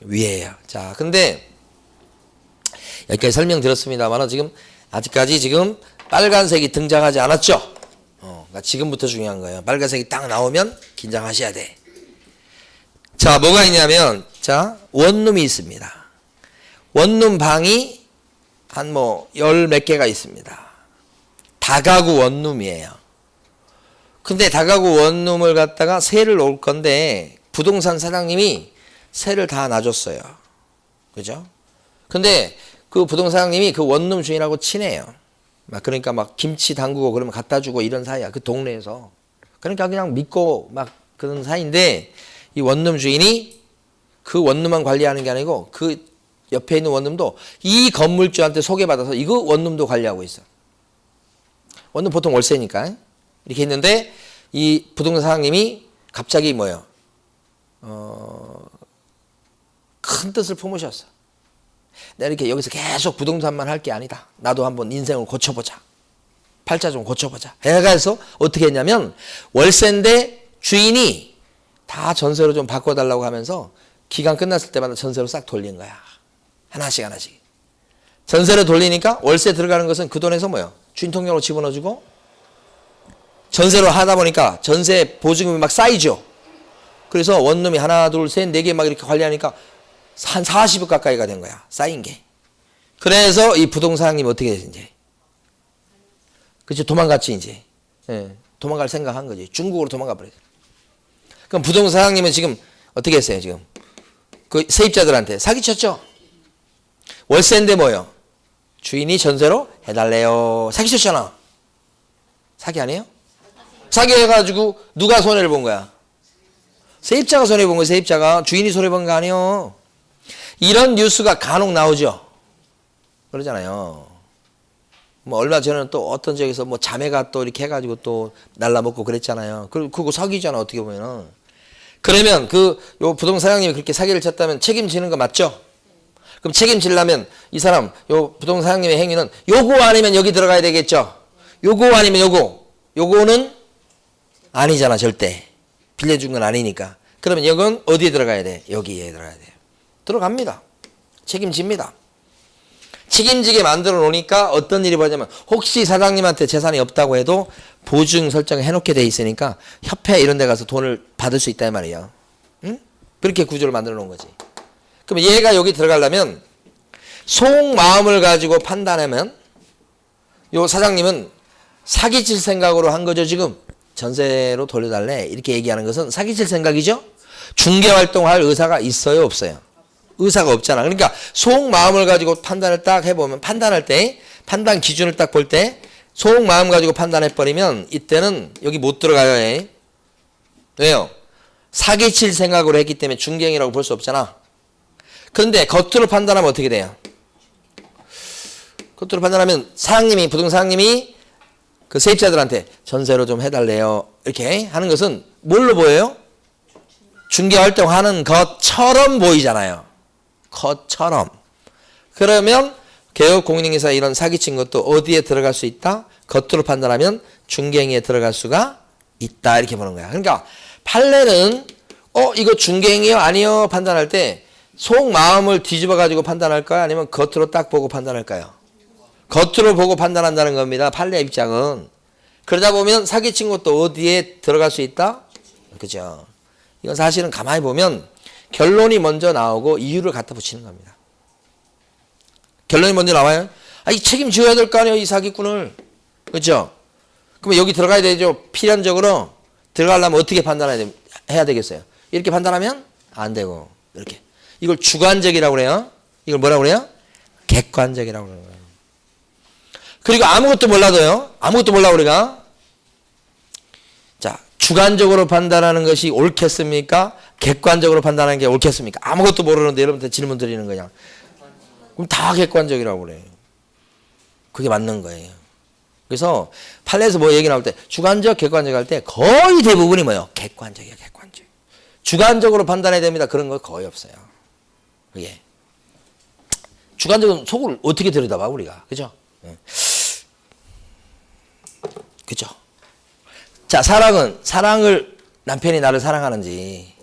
위에예요. 자, 근데 여기까지 설명드렸습니다만 지금 아직까지 지금 빨간색이 등장하지 않았죠. 그러니까 지금부터 중요한 거예요. 빨간색이 딱 나오면 긴장하셔야 돼. 자, 뭐가 있냐면 자 원룸이 있습니다. 원룸 방이 한 열 몇 개가 있습니다. 다가구 원룸이에요. 근데 다가구 원룸을 갖다가 세를 놓을 건데 부동산 사장님이 세를 다 놔줬어요. 그죠? 근데 그 부동산 사장님이 그 원룸 주인하고 친해요. 그러니까 막 김치 담그고 그러면 갖다 주고 이런 사이야. 그 동네에서. 그러니까 그냥 믿고 막 그런 사이인데 이 원룸 주인이 그 원룸만 관리하는 게 아니고 그 옆에 있는 원룸도 이 건물주한테 소개받아서 이거 원룸도 관리하고 있어. 원룸 보통 월세니까. 이렇게 했는데 이 부동산 사장님이 갑자기 뭐예요? 큰 뜻을 품으셨어. 내가 이렇게 여기서 계속 부동산만 할 게 아니다. 나도 한번 인생을 고쳐보자. 팔자 좀 고쳐보자. 해가서 어떻게 했냐면 월세인데 주인이 다 전세로 좀 바꿔달라고 하면서 기간 끝났을 때마다 전세로 싹 돌린 거야. 하나씩. 전세로 돌리니까 월세 들어가는 것은 그 돈에서 뭐예요? 주인 통장으로 집어넣어주고 전세로 하다 보니까 전세 보증금이 막 쌓이죠. 그래서 원룸이 하나, 둘, 셋, 네 개 막 이렇게 관리하니까 한 40억 가까이가 된 거야. 쌓인 게. 그래서 이 부동산님이 어떻게 됐지, 이제. 그치, 도망갔지, 이제. 예, 도망갈 생각한 거지. 중국으로 도망가 버렸어. 그럼 부동산님은 지금 어떻게 했어요, 지금? 그 세입자들한테 사기쳤죠? 월세인데 뭐요? 주인이 전세로 해달래요. 사기쳤잖아. 사기 아니에요? 사기해가지고 누가 손해를 본 거야? 세입자가 손해본 거야. 세입자가. 주인이 손해본 거 아니에요. 이런 뉴스가 간혹 나오죠. 그러잖아요. 뭐 얼마 전에는 또 어떤 지역에서 뭐 자매가 또 이렇게 해가지고 또 날라먹고 그랬잖아요. 그거 사기잖아, 어떻게 보면은. 그러면 요 부동산 사장님이 그렇게 사기를 쳤다면 책임지는 거 맞죠? 그럼 책임지려면 이 사람, 요 부동산 사장님의 행위는 요거 아니면 여기 들어가야 되겠죠? 요거 아니면 요거. 요거는 아니잖아, 절대. 빌려준 건 아니니까. 그러면 이건 어디에 들어가야 돼? 여기에 들어가야 돼. 들어갑니다. 책임집니다. 책임지게 만들어 놓으니까 어떤 일이 벌어지냐면 혹시 사장님한테 재산이 없다고 해도 보증 설정을 해놓게 돼 있으니까 협회 이런 데 가서 돈을 받을 수 있다 이 말이에요. 응? 그렇게 구조를 만들어 놓은 거지. 그럼 얘가 여기 들어가려면 속마음을 가지고 판단하면 요 사장님은 사기칠 생각으로 한 거죠, 지금. 전세로 돌려달래 이렇게 얘기하는 것은 사기칠 생각이죠. 중개활동할 의사가 있어요, 없어요? 의사가 없잖아. 그러니까 속마음을 가지고 판단을 딱 해보면, 판단할 때 판단 기준을 딱 볼 때 속마음 가지고 판단해버리면 이때는 여기 못 들어가요. 왜요? 사기칠 생각으로 했기 때문에 중개행위라고 볼 수 없잖아. 그런데 겉으로 판단하면 어떻게 돼요? 겉으로 판단하면 사장님이, 부동산 사장님이 그 세입자들한테 전세로 좀 해달래요 이렇게 하는 것은 뭘로 보여요? 중개활동하는 것처럼 보이잖아요. 것처럼. 그러면 개업공인인계사 이런 사기친 것도 어디에 들어갈 수 있다? 겉으로 판단하면 중개행위에 들어갈 수가 있다 이렇게 보는 거야. 그러니까 판례는 이거 중개행위요 아니요 판단할 때 속마음을 뒤집어 가지고 판단할까요? 아니면 겉으로 딱 보고 판단할까요? 겉으로 보고 판단한다는 겁니다. 판례 입장은. 그러다 보면 사기친 것도 어디에 들어갈 수 있다? 그죠? 이건 사실은 가만히 보면 결론이 먼저 나오고 이유를 갖다 붙이는 겁니다. 결론이 먼저 나와요. 이 책임져야 될 거 아니에요, 이 사기꾼을. 그렇죠? 그러면 여기 들어가야 되죠. 필연적으로 들어가려면 어떻게 해야 되겠어요? 이렇게 판단하면 안 되고 이렇게. 이걸 주관적이라고 그래요. 이걸 뭐라고 그래요? 객관적이라고 그래요. 그리고 아무것도 몰라도요. 아무것도 몰라 우리가. 자, 주관적으로 판단하는 것이 옳겠습니까? 객관적으로 판단하는 게 옳겠습니까? 아무것도 모르는데 여러분한테 질문 드리는 거냐. 그럼 다 객관적이라고 그래요. 그게 맞는 거예요. 그래서 판례에서 뭐 얘기 나올 때 주관적, 객관적 할 때 거의 대부분이 뭐예요? 객관적이에요, 객관적. 주관적으로 판단해야 됩니다. 그런 거 거의 없어요. 그게. 주관적으로 속을 어떻게 들여다봐, 우리가. 그죠? 그죠? 자, 사랑을 남편이 나를 사랑하는지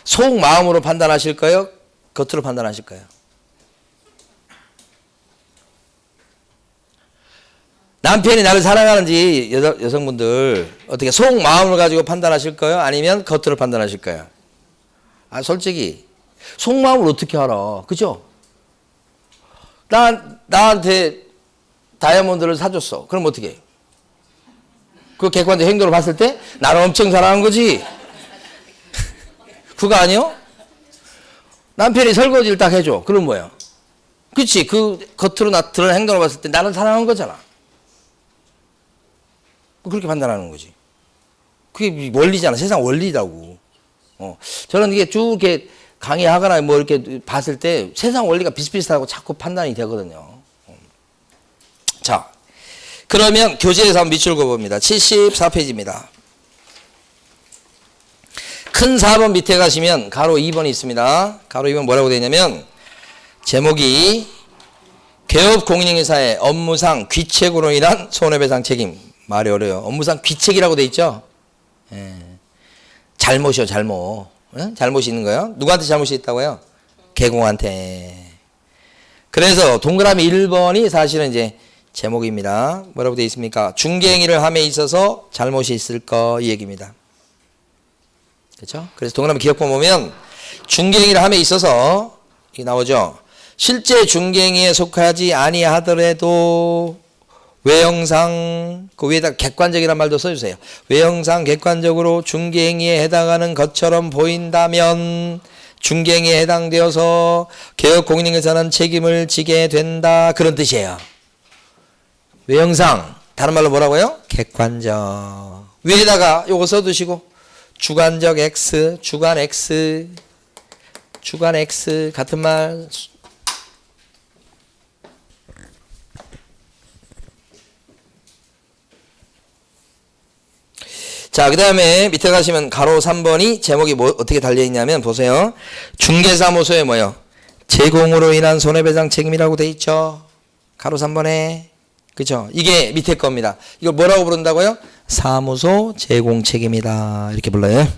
속마음으로 판단하실까요? 겉으로 판단하실까요? 남편이 나를 사랑하는지 여성분들 어떻게 속마음을 가지고 판단하실까요? 아니면 겉으로 판단하실까요? 솔직히 속마음을 어떻게 알아? 그죠? 나한테 다이아몬드를 사줬어. 그럼 어떻게 해? 그 객관적 행동을 봤을 때 나를 엄청 사랑한 거지. 그거 아니요? 남편이 설거지를 딱 해줘. 그럼 뭐야? 그치? 그 겉으로 드러난 행동을 봤을 때 나를 사랑한 거잖아. 그렇게 판단하는 거지. 그게 원리잖아. 세상 원리라고. 저는 이게 쭉 이렇게 강의하거나 뭐 이렇게 봤을 때 세상 원리가 비슷비슷하고 자꾸 판단이 되거든요. 자, 그러면 교재에서 한번 밑줄 그어봅니다. 74페이지입니다. 큰 4번 밑에 가시면 가로 2번이 있습니다. 가로 2번 뭐라고 되어 있냐면 제목이 개업공인인계사의 업무상 귀책으로 인한 손해배상 책임. 말이 어려요. 업무상 귀책이라고 되어 있죠. 잘못이요, 잘못. 잘못이 있는 거예요. 누구한테 잘못이 있다고요? 개공한테. 그래서 동그라미 1번이 사실은 이제 제목입니다. 뭐라고 되어 있습니까? 중개행위를 함에 있어서 잘못이 있을 거 이 얘기입니다. 그렇죠? 그래서 동그라미 기억본 보면 중개행위를 함에 있어서 이게 나오죠. 실제 중개행위에 속하지 아니하더라도 외형상 그 위에다 객관적이란 말도 써주세요. 외형상 객관적으로 중개행위에 해당하는 것처럼 보인다면 중개행위에 해당되어서 개업공인인에서는 책임을 지게 된다 그런 뜻이에요. 외형상 다른 말로 뭐라고요? 객관적. 위에다가 요거 써두시고 주관적 X, 주관 X, 주관 X 같은 말. 자, 그 다음에 밑에 가시면 가로 3번이 제목이 뭐 어떻게 달려있냐면 보세요. 중개사무소에 뭐요? 제공으로 인한 손해배상 책임이라고 돼 있죠. 가로 3번에. 그죠? 이게 밑에 겁니다. 이걸 뭐라고 부른다고요? 사무소 제공 책임이다. 이렇게 불러요.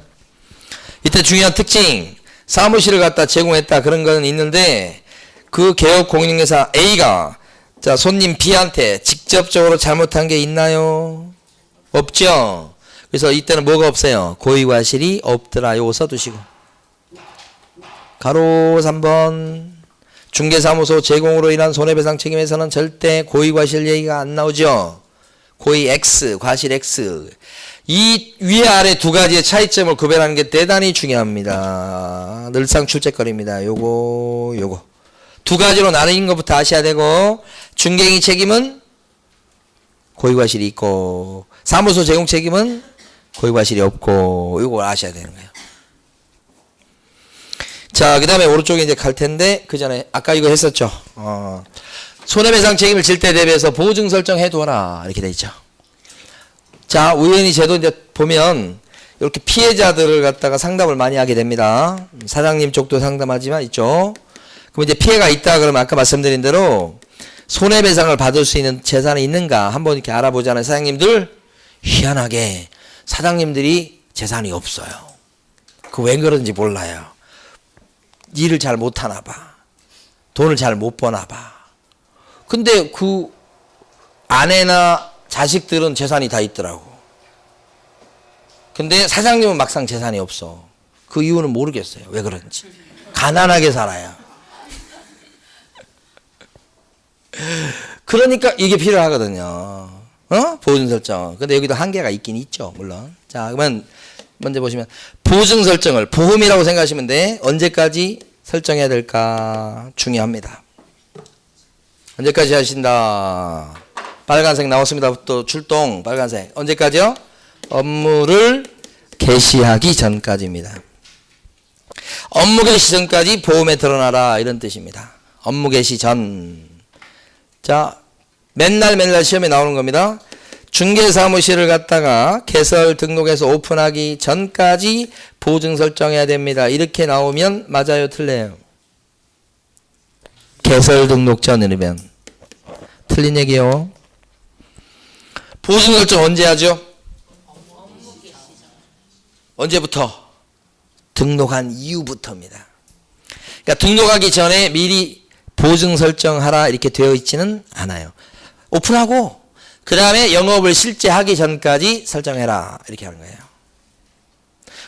이때 중요한 특징. 사무실을 갖다 제공했다. 그런 건 있는데 그 개업공인중개사 A가 자, 손님 B한테 직접적으로 잘못한 게 있나요? 없죠? 그래서 이때는 뭐가 없어요? 고의과실이 없더라. 요거 써두시고. 가로 3번. 중개사무소 제공으로 인한 손해배상 책임에서는 절대 고의과실 얘기가 안 나오죠. 고의 X, 과실 X. 이 위에 아래 두 가지의 차이점을 구별하는 게 대단히 중요합니다. 늘상 출제거리입니다. 요거. 두 가지로 나뉘는 것부터 아셔야 되고 중개행위 책임은 고의과실이 있고 사무소 제공 책임은 고의과실이 없고 이거 아셔야 되는 거예요. 자, 그 다음에 오른쪽에 이제 갈 텐데 그 전에 아까 이거 했었죠. 손해배상 책임을 질 때 대비해서 보증 설정해 두어라 이렇게 돼 있죠. 자, 우연히 제도 이제 보면 이렇게 피해자들을 갖다가 상담을 많이 하게 됩니다. 사장님 쪽도 상담하지만 있죠. 그럼 이제 피해가 있다 그러면 아까 말씀드린 대로 손해배상을 받을 수 있는 재산이 있는가 한번 이렇게 알아보잖아요. 사장님들 희한하게 사장님들이 재산이 없어요. 그 왜 그런지 몰라요. 일을 잘 못하나 봐. 돈을 잘 못 버나 봐. 근데 그 아내나 자식들은 재산이 다 있더라고. 근데 사장님은 막상 재산이 없어. 그 이유는 모르겠어요. 왜 그런지. 가난하게 살아요. 그러니까 이게 필요하거든요. 보증 설정. 근데 여기도 한계가 있긴 있죠. 물론. 자, 그러면 먼저 보시면 보증 설정을 보험이라고 생각하시면 돼. 언제까지 설정해야 될까? 중요합니다. 언제까지 하신다? 빨간색 나왔습니다. 또 출동 빨간색. 언제까지요? 업무를 개시하기 전까지입니다. 업무 개시 전까지 보험에 드러나라 이런 뜻입니다. 업무 개시 전. 자, 맨날 시험에 나오는 겁니다. 중개사무실을 갖다가 개설 등록해서 오픈하기 전까지 보증 설정해야 됩니다. 이렇게 나오면 맞아요, 틀려요? 개설 등록 전이면 틀린 얘기요. 보증 설정 언제 하죠? 언제부터? 등록한 이후부터입니다. 그러니까 등록하기 전에 미리 보증 설정하라 이렇게 되어 있지는 않아요. 오픈하고 그 다음에 영업을 실제 하기 전까지 설정해라 이렇게 하는 거예요.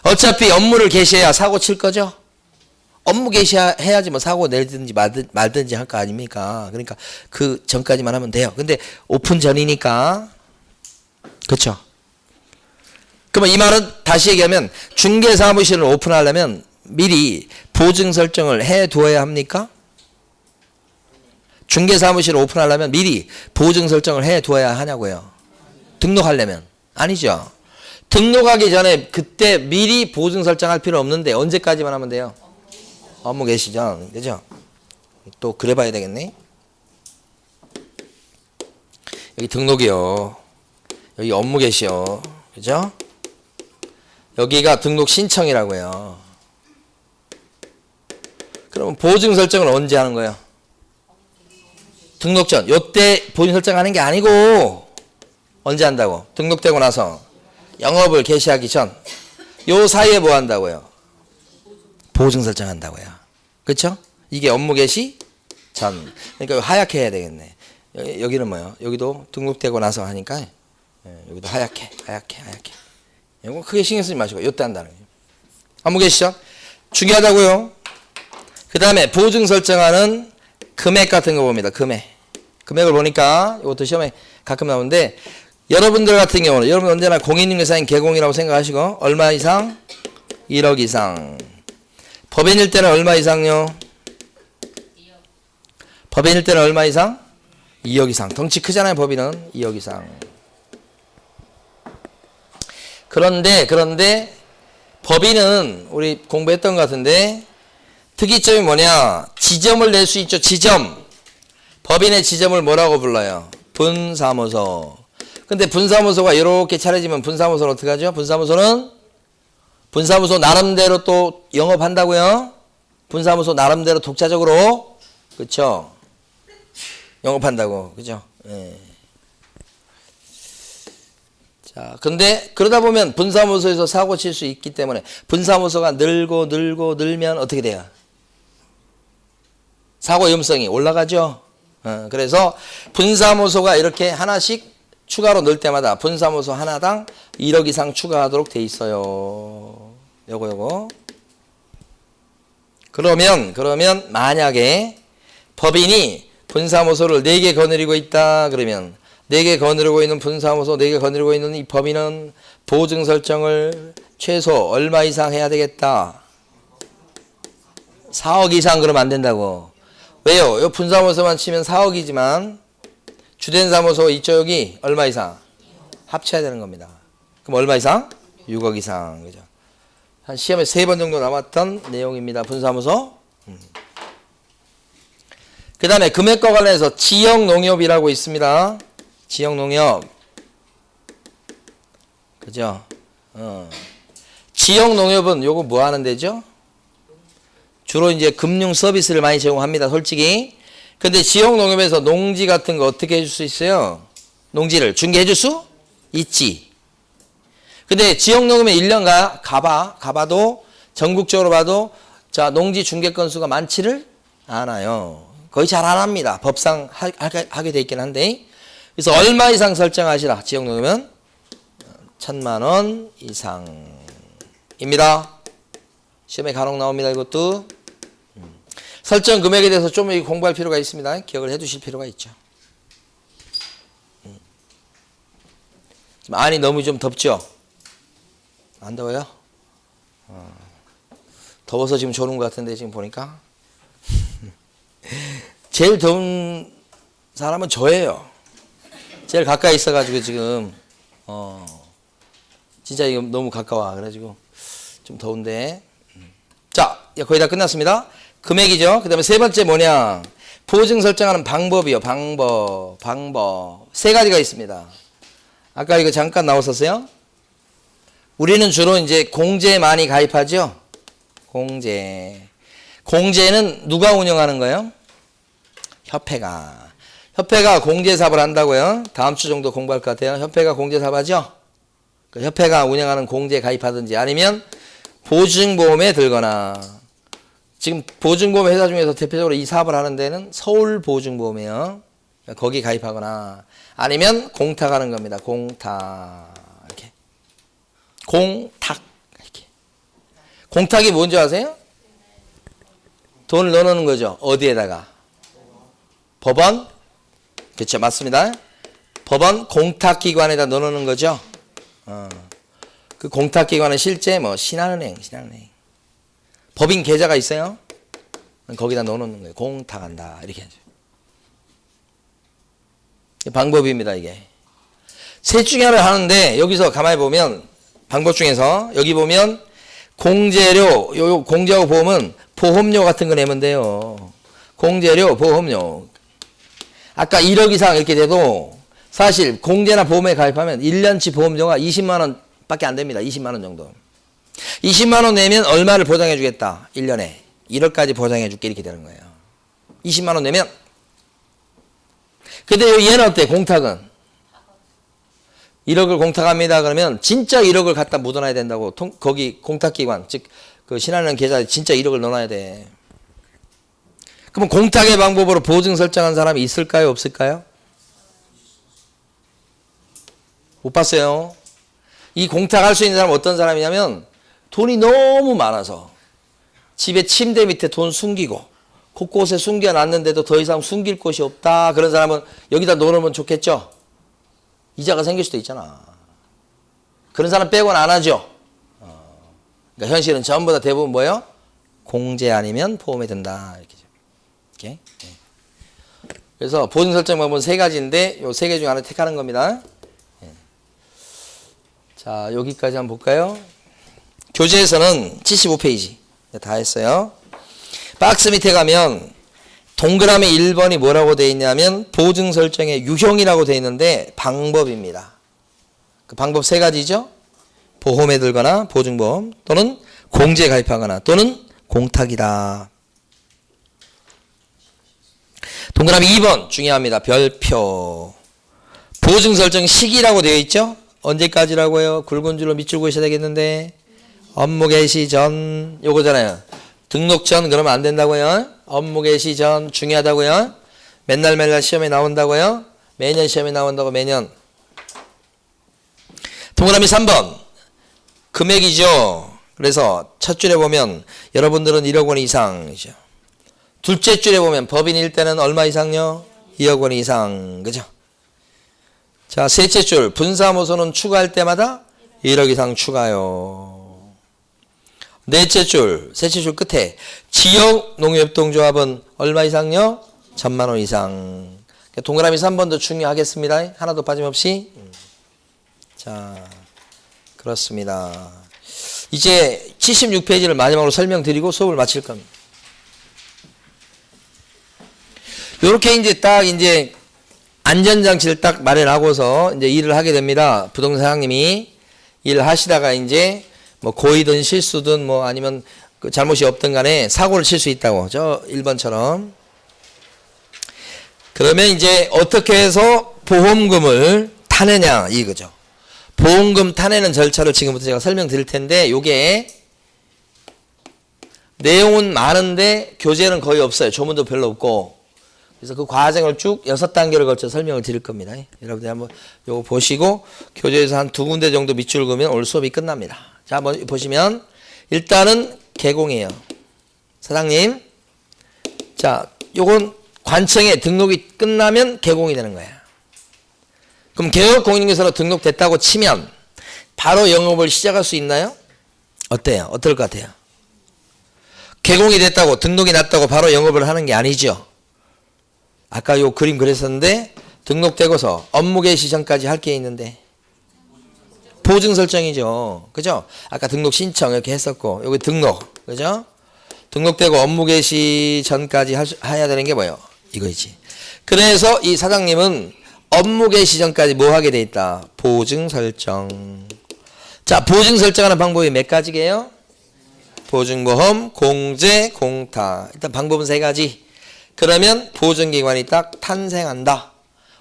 어차피 업무를 개시해야 사고 칠 거죠. 업무 개시해야지 뭐 사고 내든지 말든지 할 거 아닙니까. 그러니까 그 전까지만 하면 돼요. 근데 오픈 전이니까 그렇죠. 그러면 이 말은 다시 얘기하면 중개사무실을 오픈하려면 미리 보증 설정을 해두어야 합니까? 중개사무실을 오픈하려면 미리 보증 설정을 해두어야 하냐고요. 등록하려면. 아니죠. 등록하기 전에 그때 미리 보증 설정할 필요 없는데 언제까지만 하면 돼요? 업무 개시 전. 그죠? 또 그래 봐야 되겠네. 여기 등록이요. 여기 업무 개시요. 그죠? 여기가 등록 신청이라고요. 그러면 보증 설정을 언제 하는 거예요? 등록 전. 요때 보증 설정하는 게 아니고 언제 한다고? 등록되고 나서 영업을 개시하기 전. 요 사이에 뭐 한다고요? 보증 설정한다고요. 그렇죠? 이게 업무 개시 전. 그러니까 하얗게 해야 되겠네. 여기는 뭐예요? 여기도 등록되고 나서 하니까 여기도 하얗게. 이거 크게 신경 쓰지 마시고 요때 한다는 거예요. 한번 계시죠? 중요하다고요. 그 다음에 보증 설정하는 금액 같은 거 봅니다. 금액을 보니까 이것도 시험에 가끔 나오는데 여러분들 같은 경우는 여러분 언제나 공인중개사인 개공이라고 생각하시고 얼마 이상? 1억 이상. 법인일 때는 얼마 이상요? 법인일 때는 얼마 이상? 2억 이상. 덩치 크잖아요. 법인은 2억 이상. 그런데 법인은 우리 공부했던 것 같은데 특이점이 뭐냐? 지점을 낼 수 있죠. 지점. 법인의 지점을 뭐라고 불러요? 분사무소. 근데 분사무소가 이렇게 차려지면 분사무소는 어떻게 하죠? 분사무소 나름대로 또 영업한다고요? 분사무소 나름대로 독자적으로. 그쵸? 영업한다고. 그죠? 예. 자, 근데 그러다 보면 분사무소에서 사고 칠 수 있기 때문에 분사무소가 늘면 어떻게 돼요? 사고 위험성이 올라가죠? 그래서 분사무소가 이렇게 하나씩 추가로 넣을 때마다 분사무소 하나당 1억 이상 추가하도록 돼 있어요. 요거. 그러면 만약에 법인이 분사무소를 4개 거느리고 있다 그러면 4개 거느리고 있는 분사무소, 4개 거느리고 있는 이 법인은 보증 설정을 최소 얼마 이상 해야 되겠다? 4억 이상 그러면 안 된다고. 왜요? 요 분사무소만 치면 4억이지만 주된 사무소 이쪽이 얼마 이상? 합쳐야 되는 겁니다. 그럼 얼마 이상? 6억 이상. 그죠? 한 시험에 3번 정도 남았던 내용입니다. 분사무소. 그 다음에 금액과 관련해서 지역농협이라고 있습니다. 지역농협. 그죠? 지역농협은 요거 뭐 하는 데죠? 주로 이제 금융 서비스를 많이 제공합니다. 솔직히. 근데 지역농협에서 농지 같은 거 어떻게 해줄 수 있어요? 농지를 중개해줄 수 있지. 근데 지역농협에 1년 가봐도 전국적으로 봐도 자 농지 중개 건수가 많지를 않아요. 거의 잘 안 합니다. 법상 하게 돼 있긴 한데. 그래서 얼마 이상 설정하시라. 지역농협은 1,000만 원 이상입니다. 시험에 간혹 나옵니다. 이것도. 설정 금액에 대해서 좀 공부할 필요가 있습니다. 기억을 해 두실 필요가 있죠. 안이 너무 좀 덥죠? 안 더워요? 더워서 지금 조는 것 같은데 지금 보니까. 제일 더운 사람은 저예요. 제일 가까이 있어가지고 지금 진짜 이거 너무 가까워. 그래가지고 좀 더운데. 자, 거의 다 끝났습니다. 금액이죠. 그 다음에 세 번째 뭐냐? 보증 설정하는 방법이요. 방법. 3가지가 있습니다. 아까 이거 잠깐 나왔었어요. 우리는 주로 이제 공제에 많이 가입하죠. 공제는 누가 운영하는 거예요? 협회가 공제 사업을 한다고요. 다음 주 정도 공부할 것 같아요. 협회가 공제 사업 하죠. 그 협회가 운영하는 공제에 가입하든지 아니면 보증보험에 들거나 지금 보증보험 회사 중에서 대표적으로 이 사업을 하는 데는 서울보증보험이에요. 거기 가입하거나 아니면 공탁하는 겁니다. 공탁 이렇게 공탁이 뭔지 아세요? 돈을 넣어놓는 거죠. 어디에다가? 법원? 그렇죠. 맞습니다. 법원 공탁기관에다 넣어놓는 거죠. 그 공탁기관은 실제 신한은행. 법인 계좌가 있어요. 거기다 넣어놓는 거예요. 공탁한다. 이렇게 하죠. 방법입니다. 이게. 셋 중에 하나를 하는데 여기서 가만히 보면 방법 중에서 여기 보면 공제료, 요 공제하고 보험은 보험료 같은 거 내면 돼요. 공제료, 보험료. 아까 1억 이상 이렇게 돼도 사실 공제나 보험에 가입하면 1년치 보험료가 20만 원 밖에 안 됩니다. 20만 원 정도. 20만 원 내면 얼마를 보장해 주겠다. 1년에. 1억까지 보장해 줄게 이렇게 되는 거예요. 20만 원 내면. 근데 얘는 어때? 공탁은. 1억을 공탁합니다. 그러면 진짜 1억을 갖다 묻어놔야 된다고. 거기 공탁기관, 즉 그 신한은행 계좌에 진짜 1억을 넣어놔야 돼. 그럼 공탁의 방법으로 보증 설정한 사람이 있을까요? 없을까요? 못 봤어요. 이 공탁 할 수 있는 사람은 어떤 사람이냐면 돈이 너무 많아서 집에 침대 밑에 돈 숨기고 곳곳에 숨겨놨는데도 더 이상 숨길 곳이 없다. 그런 사람은 여기다 넣어놓으면 좋겠죠. 이자가 생길 수도 있잖아. 그런 사람 빼고는 안 하죠. 그러니까 현실은 전부 다 대부분 뭐예요? 공제 아니면 보험에 든다. 이렇게. 그래서 보증 설정 방법은 세 가지인데 요 세 개 중에 하나 택하는 겁니다. 자, 여기까지 한번 볼까요? 교재에서는 75페이지 다 했어요. 박스 밑에 가면 동그라미 1번이 뭐라고 되어 있냐면 보증 설정의 유형이라고 되어 있는데 방법입니다. 그 방법 세 가지죠. 보험에 들거나 보증보험 또는 공제에 가입하거나 또는 공탁이다. 동그라미 2번 중요합니다. 별표. 보증 설정 시기라고 되어 있죠. 언제까지라고요? 굵은 줄로 밑줄 그으셔야 되겠는데 업무 개시 전 요거잖아요. 등록 전 그러면 안 된다고요. 업무 개시 전 중요하다고요. 맨날 시험에 나온다고요. 매년 시험에 나온다고 매년. 동그라미 3번 금액이죠. 그래서 첫 줄에 보면 여러분들은 1억 원 이상이죠. 둘째 줄에 보면 법인일 때는 얼마 이상요? 2억 원 이상. 그죠? 자, 셋째 줄 분사무소는 추가할 때마다 1억 이상 추가요. 넷째 줄, 셋째 줄 끝에 지역 농협동조합은 얼마 이상요? 1,000만 원 이상. 동그라미 3번도 중요하겠습니다. 하나도 빠짐없이. 자, 그렇습니다. 이제 76페이지를 마지막으로 설명드리고 수업을 마칠 겁니다. 요렇게 이제 안전장치를 딱 마련하고서 이제 일을 하게 됩니다. 부동산 사장님이 일을 하시다가 이제 뭐 고의든 실수든 뭐 아니면 그 잘못이 없든 간에 사고를 칠 수 있다고. 저 1번처럼. 그러면 이제 어떻게 해서 보험금을 타내냐 이거죠. 보험금 타내는 절차를 지금부터 제가 설명드릴 텐데 요게 내용은 많은데 교재는 거의 없어요. 조문도 별로 없고. 그래서 그 과정을 쭉 6단계를 걸쳐 설명을 드릴 겁니다. 여러분들 한번 요거 보시고 교재에서 한 2군데 정도 밑줄 그으면 오늘 수업이 끝납니다. 자, 한번 보시면 일단은 개공이에요. 사장님. 자, 요건 관청에 등록이 끝나면 개공이 되는 거예요. 그럼 개업공인중개사로 등록됐다고 치면 바로 영업을 시작할 수 있나요? 어때요? 어떨 것 같아요? 개공이 됐다고 등록이 났다고 바로 영업을 하는 게 아니죠. 아까 요 그림 그랬었는데 등록되고서 업무 개시 전까지 할 게 있는데 보증 설정이죠. 그죠? 아까 등록 신청 이렇게 했었고 여기 등록. 그죠? 등록되고 업무 개시 전까지 해야 되는 게 뭐예요? 이거지. 그래서 이 사장님은 업무 개시 전까지 뭐 하게 돼 있다? 보증 설정. 자, 보증 설정하는 방법이 몇 가지게요? 보증보험, 공제, 공탁. 일단 방법은 세 가지. 그러면 보증기관이 딱 탄생한다.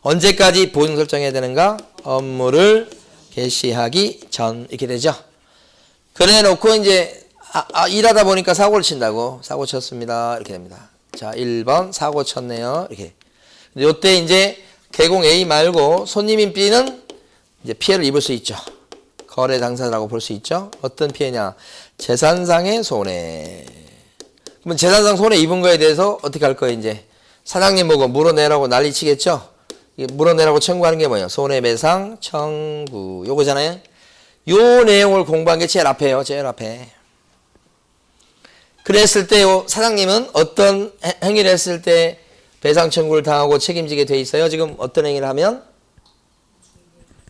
언제까지 보증 설정해야 되는가? 업무를 개시하기 전 이렇게 되죠. 그래 놓고 이제 일하다 보니까 사고를 친다고. 사고 쳤습니다. 이렇게 됩니다. 자, 1번 사고 쳤네요. 이렇게. 근데 요때 이제 개공 A 말고 손님인 B는 이제 피해를 입을 수 있죠. 거래 당사자라고 볼 수 있죠. 어떤 피해냐? 재산상의 손해. 그러면 재산상 손해 입은 거에 대해서 어떻게 할 거예요? 이제 사장님 보고 물어내라고 난리치겠죠. 물어내라고 청구하는 게 뭐예요? 손해배상 청구 요거잖아요. 요 내용을 공부한 게 제일 앞에요. 제일 앞에. 그랬을 때 사장님은 어떤 행위를 했을 때 배상 청구를 당하고 책임지게 돼 있어요. 지금 어떤 행위를 하면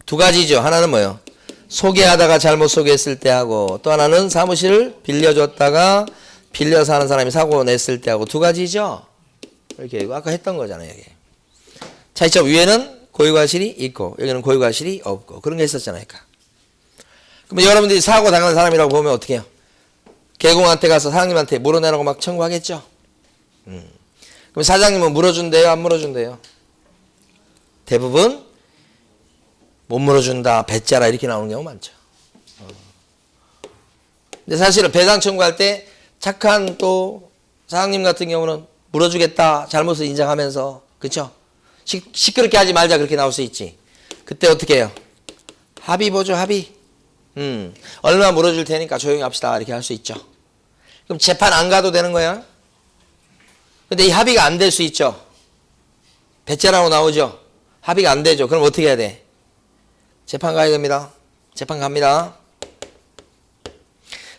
두 가지죠. 하나는 뭐예요? 소개하다가 잘못 소개했을 때 하고 또 하나는 사무실을 빌려줬다가 빌려서 하는 사람이 사고 냈을 때 하고 두 가지죠. 이렇게 아까 했던 거잖아요. 여기. 차이점 위에는 고유과실이 있고 여기는 고유과실이 없고 그런 게 있었잖아요. 그러면 여러분들이 사고 당한 사람이라고 보면 어떻게 해요? 개공한테 가서 사장님한테 물어내라고 막 청구하겠죠. 그럼 사장님은 물어준대요? 안 물어준대요? 대부분 못 물어준다, 배짜라 이렇게 나오는 경우 많죠. 근데 사실은 배상 청구할 때 착한 또 사장님 같은 경우는 물어주겠다, 잘못을 인정하면서, 그쵸? 시끄럽게 하지 말자 그렇게 나올 수 있지. 그때 어떻게 해요? 합의 보죠, 합의. 얼마 물어줄 테니까 조용히 합시다. 이렇게 할 수 있죠. 그럼 재판 안 가도 되는 거야? 근데 이 합의가 안 될 수 있죠. 배째라고 나오죠. 합의가 안 되죠. 그럼 어떻게 해야 돼? 재판 가야 됩니다. 재판 갑니다.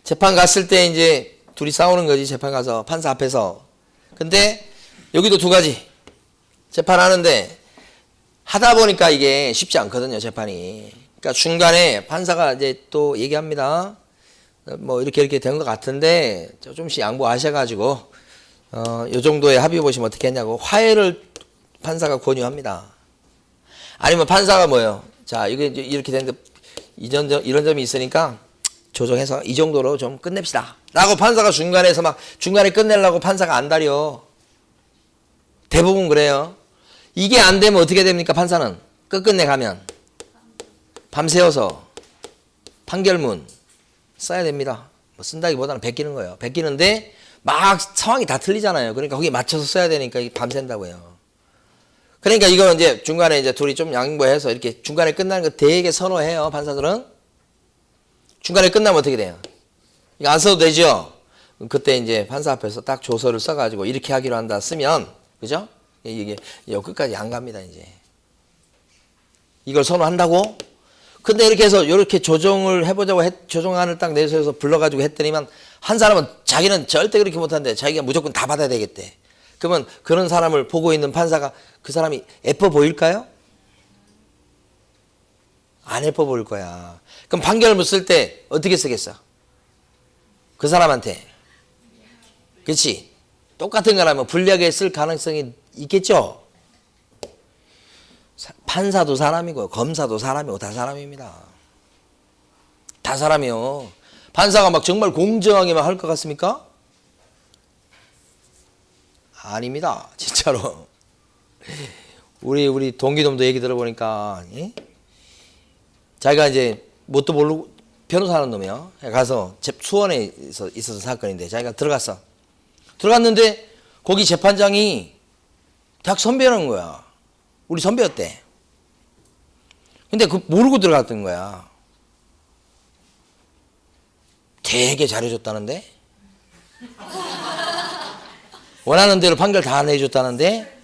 재판 갔을 때 이제 둘이 싸우는 거지. 재판 가서 판사 앞에서. 근데 여기도 두 가지. 재판하는데 하다 보니까 이게 쉽지 않거든요. 재판이. 그러니까 중간에 판사가 이제 또 얘기합니다. 뭐 이렇게 된 것 같은데 조금씩 양보하셔가지고 요 정도의 합의 보시면 어떻게 했냐고 화해를 판사가 권유합니다. 아니면 판사가 뭐예요? 자, 이게 이렇게 됐는데 이런 점이 있으니까 조정해서 이 정도로 좀 끝냅시다. 라고 판사가 중간에서 막 중간에 끝내려고 판사가 안달이요. 대부분 그래요. 이게 안 되면 어떻게 됩니까? 판사는 끝끝내 가면 밤새워서 판결문 써야 됩니다. 뭐 쓴다기보다는 베끼는 거예요. 베끼는데 막 상황이 다 틀리잖아요. 그러니까 거기에 맞춰서 써야 되니까 밤샌다고요. 그러니까 이거 이제 중간에 이제 둘이 좀 양보해서 이렇게 중간에 끝나는 거 되게 선호해요. 판사들은. 중간에 끝나면 어떻게 돼요? 이거 안 써도 되죠? 그때 이제 판사 앞에서 딱 조서를 써가지고 이렇게 하기로 한다 쓰면, 그죠? 이게 끝까지 안 갑니다, 이제. 이걸 선호한다고? 근데 이렇게 해서 이렇게 조정을 해보자고 조정안을 딱 내세워서 불러가지고 했더니만 한 사람은 자기는 절대 그렇게 못한대. 자기가 무조건 다 받아야 되겠대. 그러면 그런 사람을 보고 있는 판사가 그 사람이 예뻐 보일까요? 안 예뻐 보일 거야. 그럼 판결문 쓸 때 어떻게 쓰겠어? 그 사람한테. 그렇지? 똑같은 거라면 불리하게 쓸 가능성이 있겠죠? 판사도 사람이고 검사도 사람이고 다 사람입니다. 다 사람이요. 판사가 막 정말 공정하게만 할 것 같습니까? 아닙니다. 진짜로. 우리 동기놈도 얘기 들어보니까 예? 자기가 이제 뭣도 모르고 변호사 하는 놈이요. 가서 수원에 있어서 사건인데 자기가 들어갔어. 들어갔는데 거기 재판장이 대학 선배라는 거야. 우리 선배였대. 근데 그 모르고 들어갔던 거야. 되게 잘해줬다는데? 원하는 대로 판결 다 내줬다는데?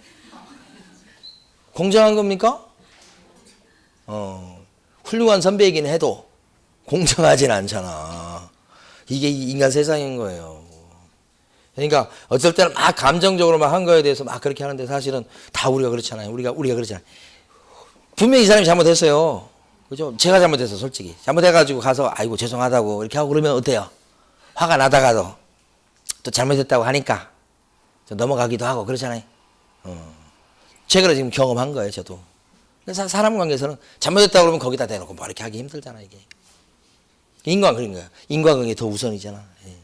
공정한 겁니까? 훌륭한 선배이긴 해도 공정하진 않잖아. 이게 인간 세상인 거예요. 그러니까 어쩔 때는 막 감정적으로 막 한 거에 대해서 막 그렇게 하는데 사실은 다 우리가 그렇잖아요. 우리가 그렇잖아요. 분명히 이 사람이 잘못했어요. 그죠? 제가 잘못했어, 솔직히. 잘못해가지고 가서 아이고 죄송하다고 이렇게 하고 그러면 어때요? 화가 나다가도 또 잘못했다고 하니까 좀 넘어가기도 하고 그렇잖아요. 최근에 지금 경험한 거예요, 저도. 그래서 사람 관계에서는 잘못했다고 그러면 거기다 대놓고 뭐 이렇게 하기 힘들잖아, 이게. 인과응인 거야. 인과응이 더 우선이잖아. 예.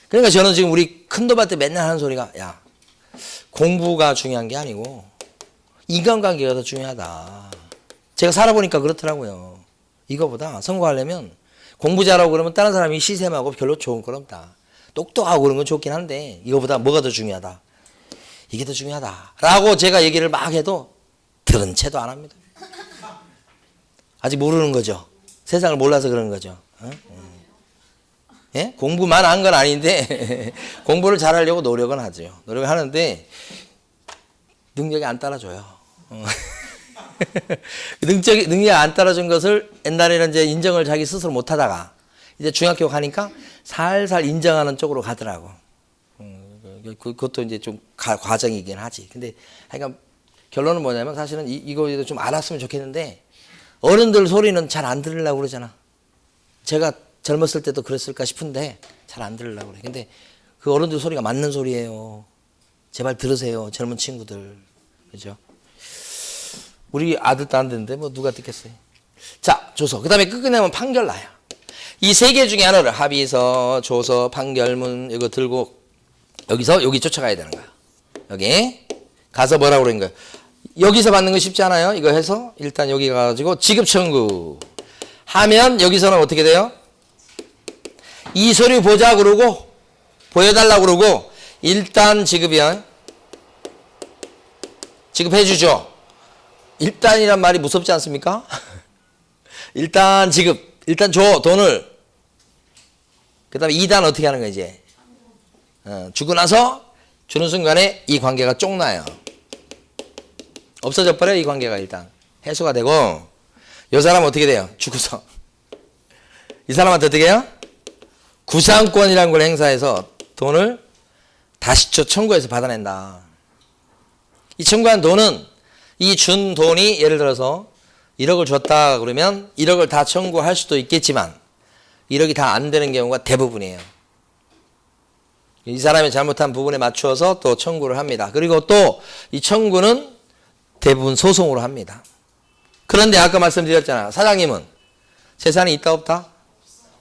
그러니까 저는 지금 우리 큰도한테 맨날 하는 소리가 야, 공부가 중요한 게 아니고 인간관계가 더 중요하다. 제가 살아보니까 그렇더라고요. 이거보다 선거하려면 공부 잘하고 그러면 다른 사람이 시샘하고 별로 좋은 건 없다. 똑똑하고 그런 건 좋긴 한데 이거보다 뭐가 더 중요하다. 이게 더 중요하다. 라고 제가 얘기를 막 해도 들은 채도 안 합니다. 아직 모르는 거죠. 세상을 몰라서 그러는 거죠. 예? 공부만 한 건 아닌데 공부를 잘하려고 노력은 하죠. 노력을 하는데 능력이 안 따라줘요. 능력이 안 따라준 것을 옛날에는 이제 인정을 자기 스스로 못 하다가 이제 중학교 가니까 살살 인정하는 쪽으로 가더라고. 그것도 이제 좀 과정이긴 하지. 근데 하여간 결론은 뭐냐면 사실은 이거에도 좀 알았으면 좋겠는데 어른들 소리는 잘 안 들으려고 그러잖아. 제가 젊었을 때도 그랬을까 싶은데 잘 안 들으려고 그래. 근데 그 어른들 소리가 맞는 소리예요. 제발 들으세요. 젊은 친구들. 그죠? 우리 아들도 안 듣는데 뭐 누가 듣겠어요. 자, 조서. 그 다음에 끝내면 판결 나요. 이 세 개 중에 하나를 합의서, 조서, 판결문 이거 들고 여기서 여기 쫓아가야 되는 거야. 여기 가서 뭐라고 그러는 거야. 여기서 받는 거 쉽지 않아요. 이거 해서 일단 여기 가가지고 지급 청구 하면 여기서는 어떻게 돼요? 이 서류 보자 그러고 보여달라고 그러고 일단 지급이야. 지급해 주죠. 일단이란 말이 무섭지 않습니까? 일단 지급, 일단 줘, 돈을. 그 다음에 2단 어떻게 하는 거야, 이제? 주고 나서 주는 순간에 이 관계가 쪽나요. 없어져 버려요, 이 관계가 일단. 해소가 되고, 이 사람은 어떻게 돼요? 죽어서. 이 사람한테 어떻게 해요? 구상권이라는 걸 행사해서 돈을 다시 청구해서 받아낸다. 이 청구한 돈은 이 준 돈이 예를 들어서 1억을 줬다 그러면 1억을 다 청구할 수도 있겠지만 1억이 다 안 되는 경우가 대부분이에요. 이 사람이 잘못한 부분에 맞추어서 또 청구를 합니다. 그리고 또 이 청구는 대부분 소송으로 합니다. 그런데 아까 말씀드렸잖아요. 사장님은 재산이 있다 없다?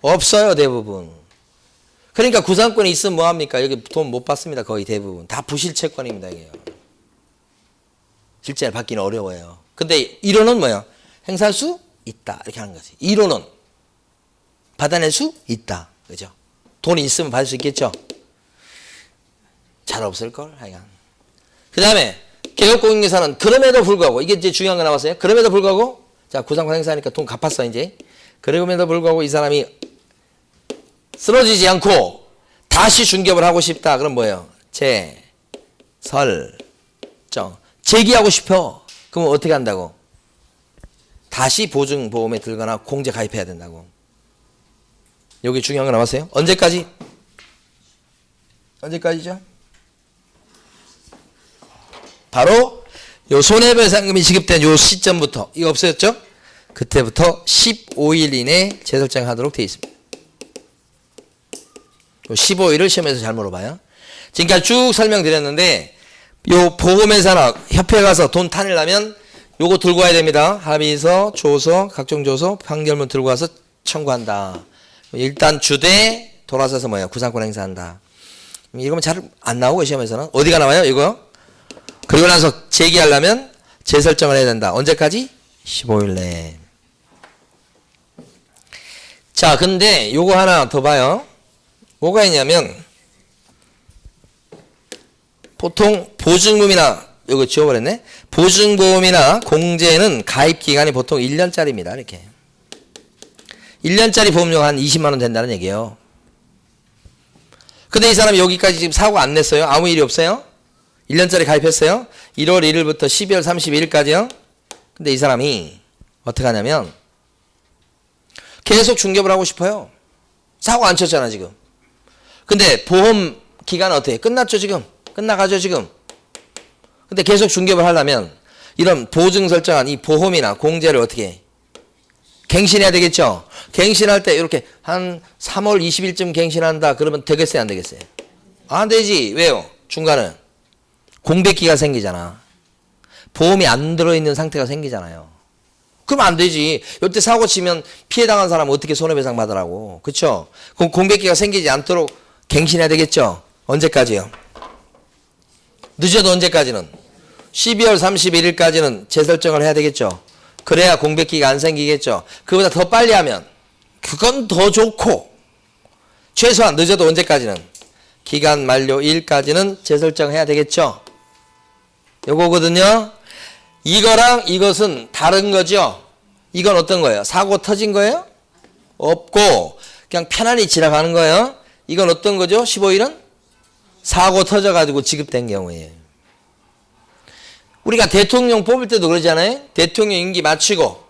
없어요, 대부분. 그러니까 구상권이 있으면 뭐합니까? 여기 돈 못 받습니다, 거의 대부분. 다 부실채권입니다, 이게요. 실제로 받기는 어려워요. 근데 이론은 뭐예요? 행사할 수 있다, 이렇게 하는 거지. 이론은 받아낼 수 있다, 그죠? 돈이 있으면 받을 수 있겠죠? 잘 없을걸, 하여간. 그 다음에 개혁공인계사는 그럼에도 불구하고, 이게 이제 중요한 거 나왔어요. 그럼에도 불구하고, 자, 구상권 행사하니까 돈 갚았어, 이제. 그럼에도 불구하고 이 사람이 쓰러지지 않고 다시 중개업을 하고 싶다. 그럼 뭐예요? 제기하고 싶어. 그럼 어떻게 한다고? 다시 보증보험에 들거나 공제 가입해야 된다고. 여기 중요한 거 나왔어요? 언제까지? 언제까지죠? 바로 요 손해배상금이 지급된 요 시점부터, 이거 없어졌죠? 그때부터 15일 이내에 재설정하도록 되어 있습니다. 15일을 시험에서 잘 물어봐요. 지금까지 쭉 설명드렸는데 요 보험회사나 협회 가서 돈 타내려면 요거 들고 와야 됩니다. 합의서, 조서, 각종 조서, 판결문 들고 와서 청구한다. 일단 주되 돌아서서 뭐예요? 구상권 행사한다. 이거면 잘 안 나오고 시험에서는. 어디가 나와요? 이거? 그리고 나서 제기하려면 재설정을 해야 된다. 언제까지? 15일 내에. 자, 근데 요거 하나 더 봐요. 뭐가 있냐면 보통 보증금이나 이거 지워버렸네. 보증보험이나 공제는 가입기간이 보통 1년짜리입니다. 이렇게 1년짜리 보험료 한 20만 원 된다는 얘기예요. 근데 이 사람이 여기까지 지금 사고 안 냈어요. 아무 일이 없어요. 1년짜리 가입했어요. 1월 1일부터 12월 31일까지요. 근데 이 사람이 어떻게 하냐면 계속 중개업을 하고 싶어요. 사고 안 쳤잖아 지금. 근데 보험 기간은 어떻게? 끝났죠 지금. 끝나가죠 지금. 근데 계속 중개업을 하려면 이런 보증 설정한 이 보험이나 공제를 어떻게 해? 갱신해야 되겠죠. 갱신할 때 이렇게 한 3월 20일쯤 갱신한다 그러면 되겠어요 안 되겠어요? 안 되지. 왜요? 중간은 공백기가 생기잖아. 보험이 안 들어있는 상태가 생기잖아요. 그럼 안 되지. 이때 사고 치면 피해 당한 사람은 어떻게 손해배상 받으라고. 그렇죠? 그럼 공백기가 생기지 않도록 갱신해야 되겠죠. 언제까지요? 늦어도 언제까지는? 12월 31일까지는 재설정을 해야 되겠죠. 그래야 공백기가 안 생기겠죠. 그보다 더 빨리 하면 그건 더 좋고 최소한 늦어도 언제까지는? 기간 만료일까지는 재설정해야 되겠죠. 요거거든요. 이거랑 이것은 다른 거죠. 이건 어떤 거예요? 사고 터진 거예요? 없고 그냥 편안히 지나가는 거예요. 이건 어떤 거죠? 15일은? 사고 터져가지고 지급된 경우에요. 우리가 대통령 뽑을 때도 그러잖아요. 대통령 임기 마치고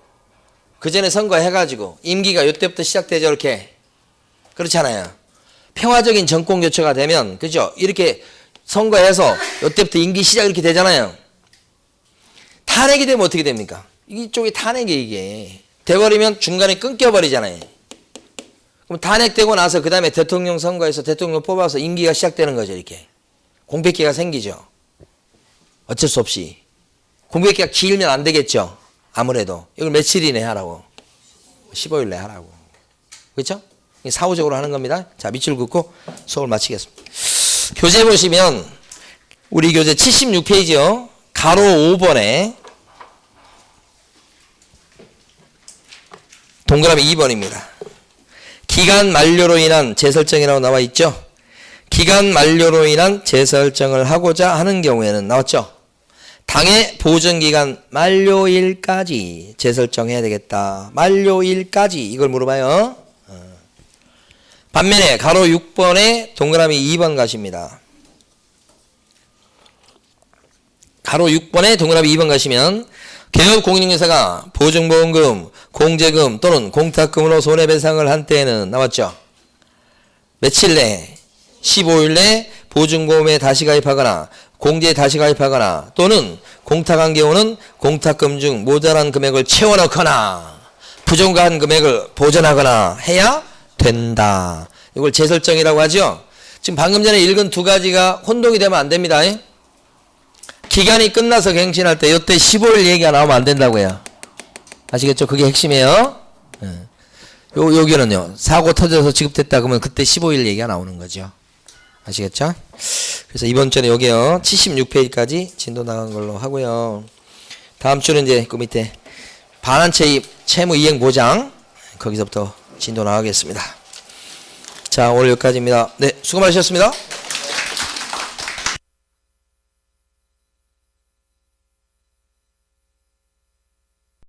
그 전에 선거해가지고 임기가 이때부터 시작되죠. 이렇게. 그렇잖아요. 평화적인 정권 교체가 되면 그죠? 이렇게 선거해서 이때부터 임기 시작 이렇게 되잖아요. 탄핵이 되면 어떻게 됩니까? 이쪽이 탄핵이 이게 돼버리면 중간에 끊겨버리잖아요. 그럼 탄핵되고 나서 그 다음에 대통령 선거에서 대통령 뽑아서 임기가 시작되는 거죠. 이렇게 공백기가 생기죠. 어쩔 수 없이 공백기가 길면 안 되겠죠. 아무래도 이걸 며칠 이내 하라고 15일 내에 하라고. 그렇죠? 사후적으로 하는 겁니다. 자, 밑줄 긋고 수업을 마치겠습니다. 교재 보시면 우리 교재 76페이지요. 가로 5번에 동그라미 2번입니다. 기간 만료로 인한 재설정이라고 나와 있죠. 기간 만료로 인한 재설정을 하고자 하는 경우에는 나왔죠. 당해 보증기간 만료일까지 재설정해야 되겠다. 만료일까지 이걸 물어봐요. 반면에 가로 6번에 동그라미 2번 가십니다. 가로 6번에 동그라미 2번 가시면 개업공인중개사가 보증보험금, 공제금 또는 공탁금으로 손해배상을 한 때에는 나왔죠. 며칠 내에 15일 내에 보증보험에 다시 가입하거나 공제에 다시 가입하거나 또는 공탁한 경우는 공탁금 중 모자란 금액을 채워넣거나 부족한 금액을 보전하거나 해야 된다. 이걸 재설정이라고 하죠. 지금 방금 전에 읽은 두 가지가 혼동이 되면 안 됩니다. 기간이 끝나서 갱신할 때 이때 15일 얘기가 나오면 안 된다고요. 아시겠죠? 그게 핵심이에요. 여기는요. 사고 터져서 지급됐다 그러면 그때 15일 얘기가 나오는 거죠. 아시겠죠? 그래서 이번 주에 여기요. 76페이지까지 진도 나간 걸로 하고요. 다음 주는 이제 그 밑에 반환채입 채무 이행 보장 거기서부터 진도 나가겠습니다. 자, 오늘 여기까지입니다. 네, 수고 많으셨습니다.